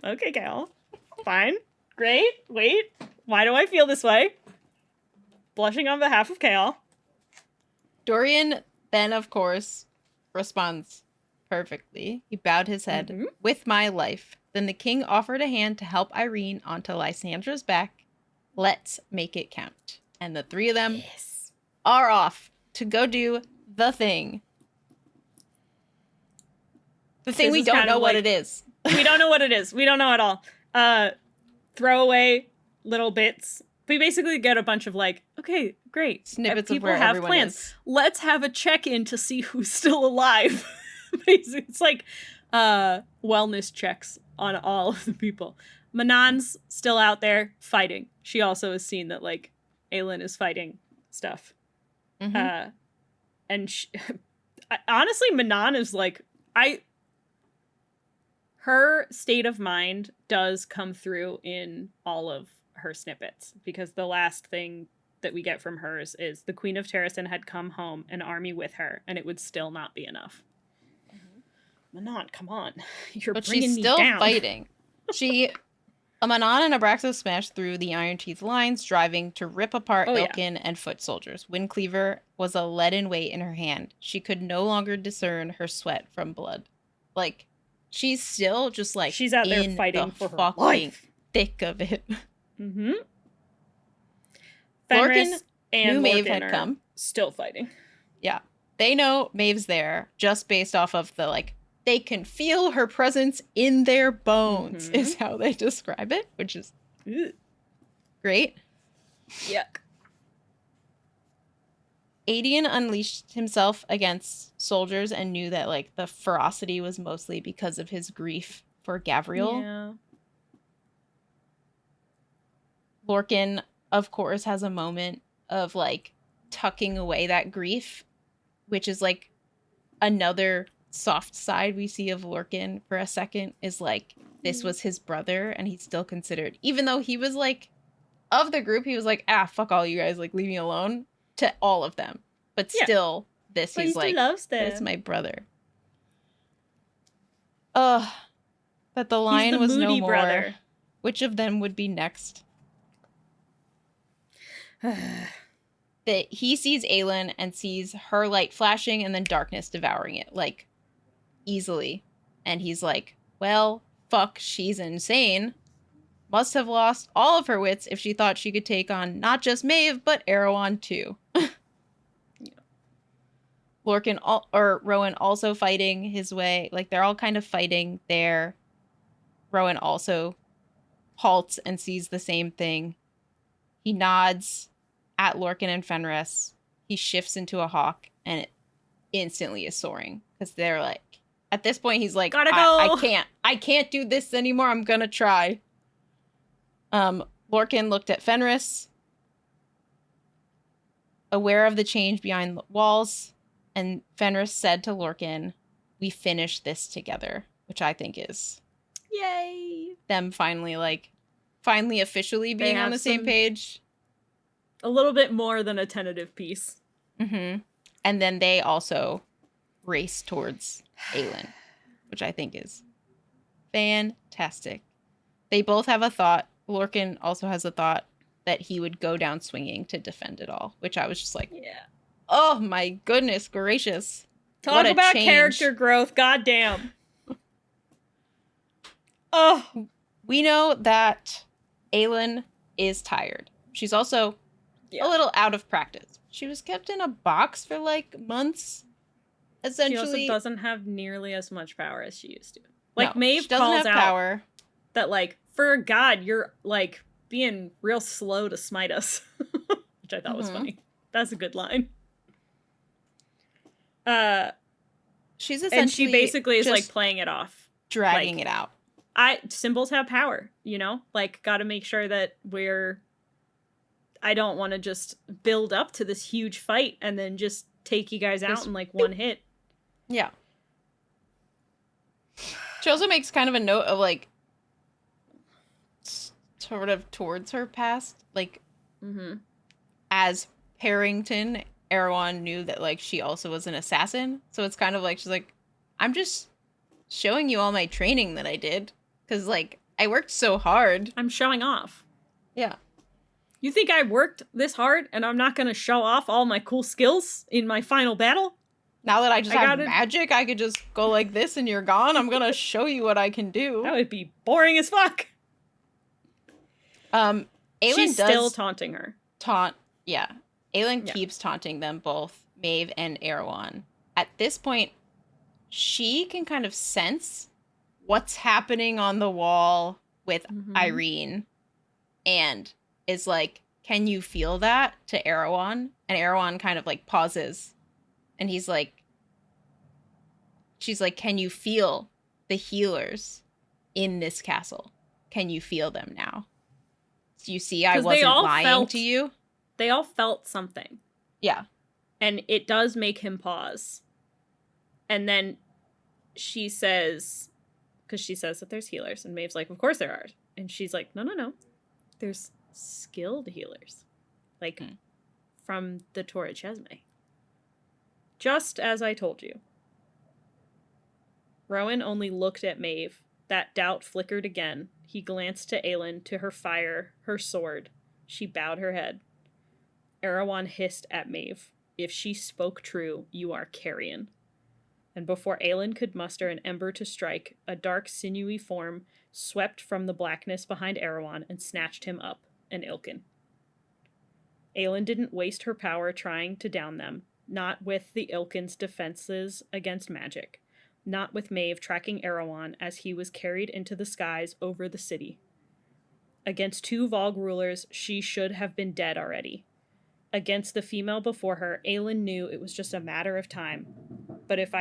Okay, Chaol. Fine. Great. Wait. Why do I feel this way? Blushing on behalf of Chaol. Dorian then, of course, responds perfectly. He bowed his head. With my life. Then the king offered a hand to help Irene onto Lysandra's back. Let's make it count. And the three of them are off to go do the thing. The thing we don't know what it is. We don't know what it is. We don't know at all. Throwaway little bits. We basically get a bunch of, like, okay, great. Snippets people of where have everyone plans. Is. Let's have a check-in to see who's still alive. Basically, it's like wellness checks on all of the people. Manon's still out there fighting. She also has seen that, like, Aelin is fighting stuff. And honestly, Manon is like, her state of mind does come through in all of her snippets, because the last thing that we get from hers is the Queen of Terrasen had come home, an army with her, and it would still not be enough. Manon, come on. You're but bringing she's me still down. Fighting. Manon and Abraxos smashed through the Iron Teeth lines, driving to rip apart Ilkin and foot soldiers. Windcleaver was a leaden weight in her hand. She could no longer discern her sweat from blood. Like, she's still just, like, she's out there fighting for her life. Thick of it. Fenris and knew Maeve Lorcan had come. Still fighting. Yeah. They know Maeve's there just based off of the, like, they can feel her presence in their bones, is how they describe it, which is great. Yuck. Aedion unleashed himself against soldiers and knew that, like, the ferocity was mostly because of his grief for Gavriel. Yeah. Lorcan, of course, has a moment of, like, tucking away that grief, which is, like, another soft side we see of Lorcan for a second, is, like, this was his brother, and he's still considered, even though he was, like, of the group, he was like, fuck all you guys, like, leave me alone, to all of them. But still, this, But he's he like, still loves them. it's my brother. Ugh. That the lion was no more. Brother. Which of them would be next? That he sees Aelin and sees her light flashing and then darkness devouring it, like, easily. And he's like, well, fuck, she's insane. Must have lost all of her wits if she thought she could take on not just Maeve, but Erewhon too. Lorcan or Rowan also fighting his way. Like, they're all kind of fighting there. Rowan also halts and sees the same thing. He nods at Lorcan and Fenris. He shifts into a hawk and it instantly is soaring. Because they're like, at this point, he's like, gotta go. I can't do this anymore. I'm gonna try. Lorcan looked at Fenris, aware of the change behind the walls, and Fenris said to Lorcan, we finished this together, which I think is yay. Them finally officially being on the same page. A little bit more than a tentative piece. Mm-hmm. And then they also race towards Aelin, which I think is fantastic. They both have a thought. Lorcan also has a thought that he would go down swinging to defend it all, which I was just like, yeah. Oh my goodness gracious. Talk about character growth, goddamn. Oh. We know that Aelin is tired. She's also a little out of practice. She was kept in a box for, like, months, essentially. She also doesn't have nearly as much power as she used to. Like, no, Maeve she doesn't calls have out power. That, like, for a god, you're, like, being real slow to smite us. Which I thought was funny. That's a good line. She's essentially, and she basically is, like, playing it off. Dragging it out. Symbols have power, you know? Like, gotta make sure that I don't want to just build up to this huge fight and then just take you guys out in, like, one hit. Yeah. She also makes kind of a note of, like, sort of towards her past. Like, as Harrington, Erewhon knew that, like, she also was an assassin. So it's kind of like, she's like, I'm just showing you all my training that I did. Because, like, I worked so hard. I'm showing off. Yeah. You think I worked this hard and I'm not going to show off all my cool skills in my final battle? Now that I just have magic, I could just go like this and you're gone. I'm going to show you what I can do. That would be boring as fuck. Aelin She's still taunting her. Aelin keeps taunting them both, Maeve and Erewhon. At this point, she can kind of sense what's happening on the wall with Irene and is like, can you feel that, to Erewhon? And Erewhon kind of, like, pauses. And she's like, can you feel the healers in this castle? Can you feel them now? So you see, I wasn't lying to you. They all felt something. Yeah. And it does make him pause. And then she says, because she says that there's healers. And Maeve's like, of course there are. And she's like, no. There's skilled healers. Like, from the Torah Chesme. Just as I told you. Rowan only looked at Maeve. That doubt flickered again. He glanced to Aelin, to her fire, her sword. She bowed her head. Erewhon hissed at Maeve. If she spoke true, you are carrion. And before Aelin could muster an ember to strike, a dark, sinewy form swept from the blackness behind Erewhon and snatched him up, an Ilkin. Aelin didn't waste her power trying to down them, not with the Ilkin's defenses against magic, not with Maeve tracking Erewhon as he was carried into the skies over the city. Against two Valg rulers, she should have been dead already. Against the female before her, Aelin knew it was just a matter of time. But if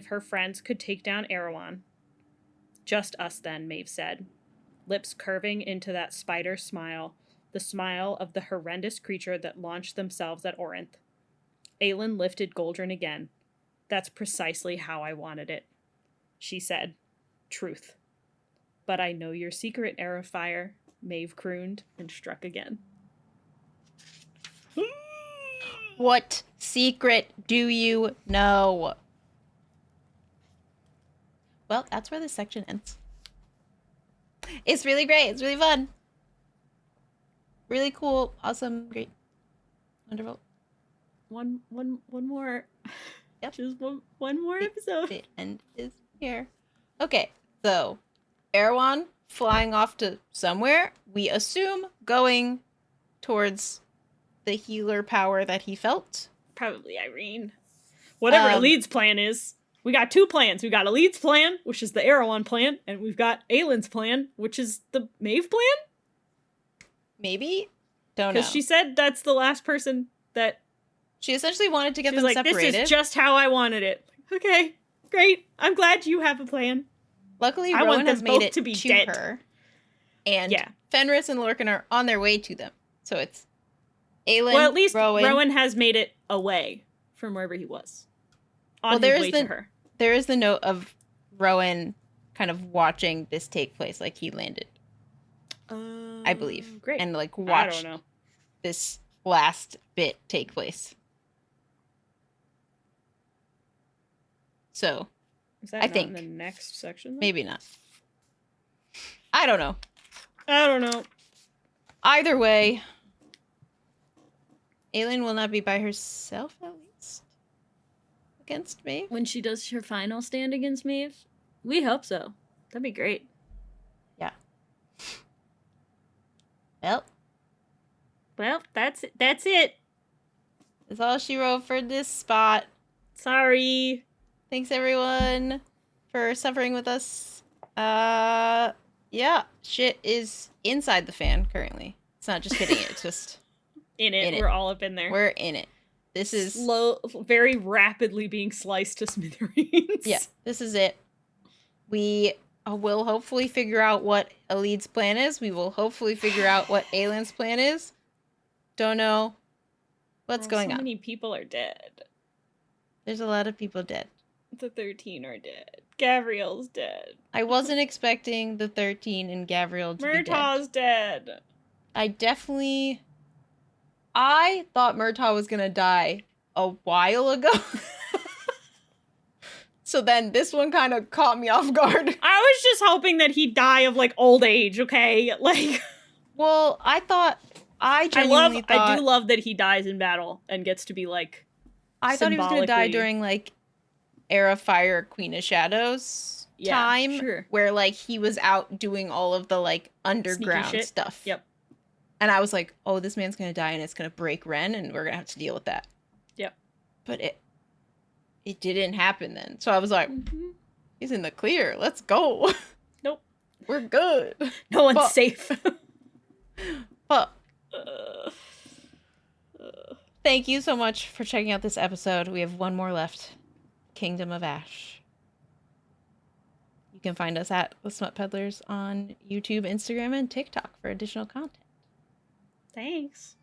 her friends could take down Erewhon... Just us then, Maeve said, lips curving into that spider smile, the smile of the horrendous creature that launched themselves at Orynth. Aelin lifted Goldrin again. That's precisely how I wanted it, she said. Truth. But I know your secret, Heir of Fire, Maeve crooned and struck again. What secret do you know? Well, that's where this section ends. It's really great. It's really fun. Really cool. Awesome. Great. Wonderful. One more. Yep. Just one more episode. The end is here. Okay, so Erewhon flying off to somewhere. We assume going towards the healer power that he felt. Probably Irene. Whatever Elid's plan is. We got 2 plans. We got Elid's plan, which is the Erewhon plan, and we've got Aelin's plan, which is the Maeve plan? Maybe? Don't know. Because she said that's the last person that... She essentially wanted to get them separated. This is just how I wanted it. Okay, great. I'm glad you have a plan. Luckily, I Rowan want them has made both it to be to dead. her. And Fenris and Lorcan are on their way to them. So it's Aelin, well, at least Rowan. Rowan has made it away from wherever he was. On his way to her. There is the note of Rowan kind of watching this take place, like he landed. I believe. Great. And like watched this last bit take place. So, is that not in the next section? Then? Maybe not. I don't know. Either way, Aelin will not be by herself, at least. Against Maeve. When she does her final stand against Maeve? We hope so. That'd be great. Yeah. Well, that's it. That's it. That's all she wrote for this spot. Sorry. Thanks, everyone, for suffering with us. Yeah, shit is inside the fan currently. It's not just hitting it, it's just in it. We're all up in there. We're in it. This is very rapidly being sliced to smithereens. Yeah, this is it. We will hopefully figure out what Elid's plan is. We will hopefully figure out what Aelin's plan is. Don't know what's going on. So many people are dead. There's a lot of people dead. The 13 are dead. Gavriel's dead. I wasn't expecting the 13 and Gavriel to be dead. Murtaugh's dead. I thought Murtaugh was gonna die a while ago. So then this one kind of caught me off guard. I was just hoping that he'd die of like old age, okay? Like, well, I do love that he dies in battle and gets to be like I thought he was gonna die during like Heir of Fire, Queen of Shadows time, where like he was out doing all of the like underground stuff. Yep. And I was like, oh, this man's gonna die and it's gonna break Ren and we're gonna have to deal with that. Yep. But it didn't happen then. So I was like, he's in the clear. Let's go. Nope. We're good. No one's safe. But thank you so much for checking out this episode. We have one more left. Kingdom of Ash. You can find us at the Smut Peddlers on YouTube, Instagram, and TikTok for additional content. Thanks.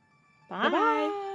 Bye. Bye-bye.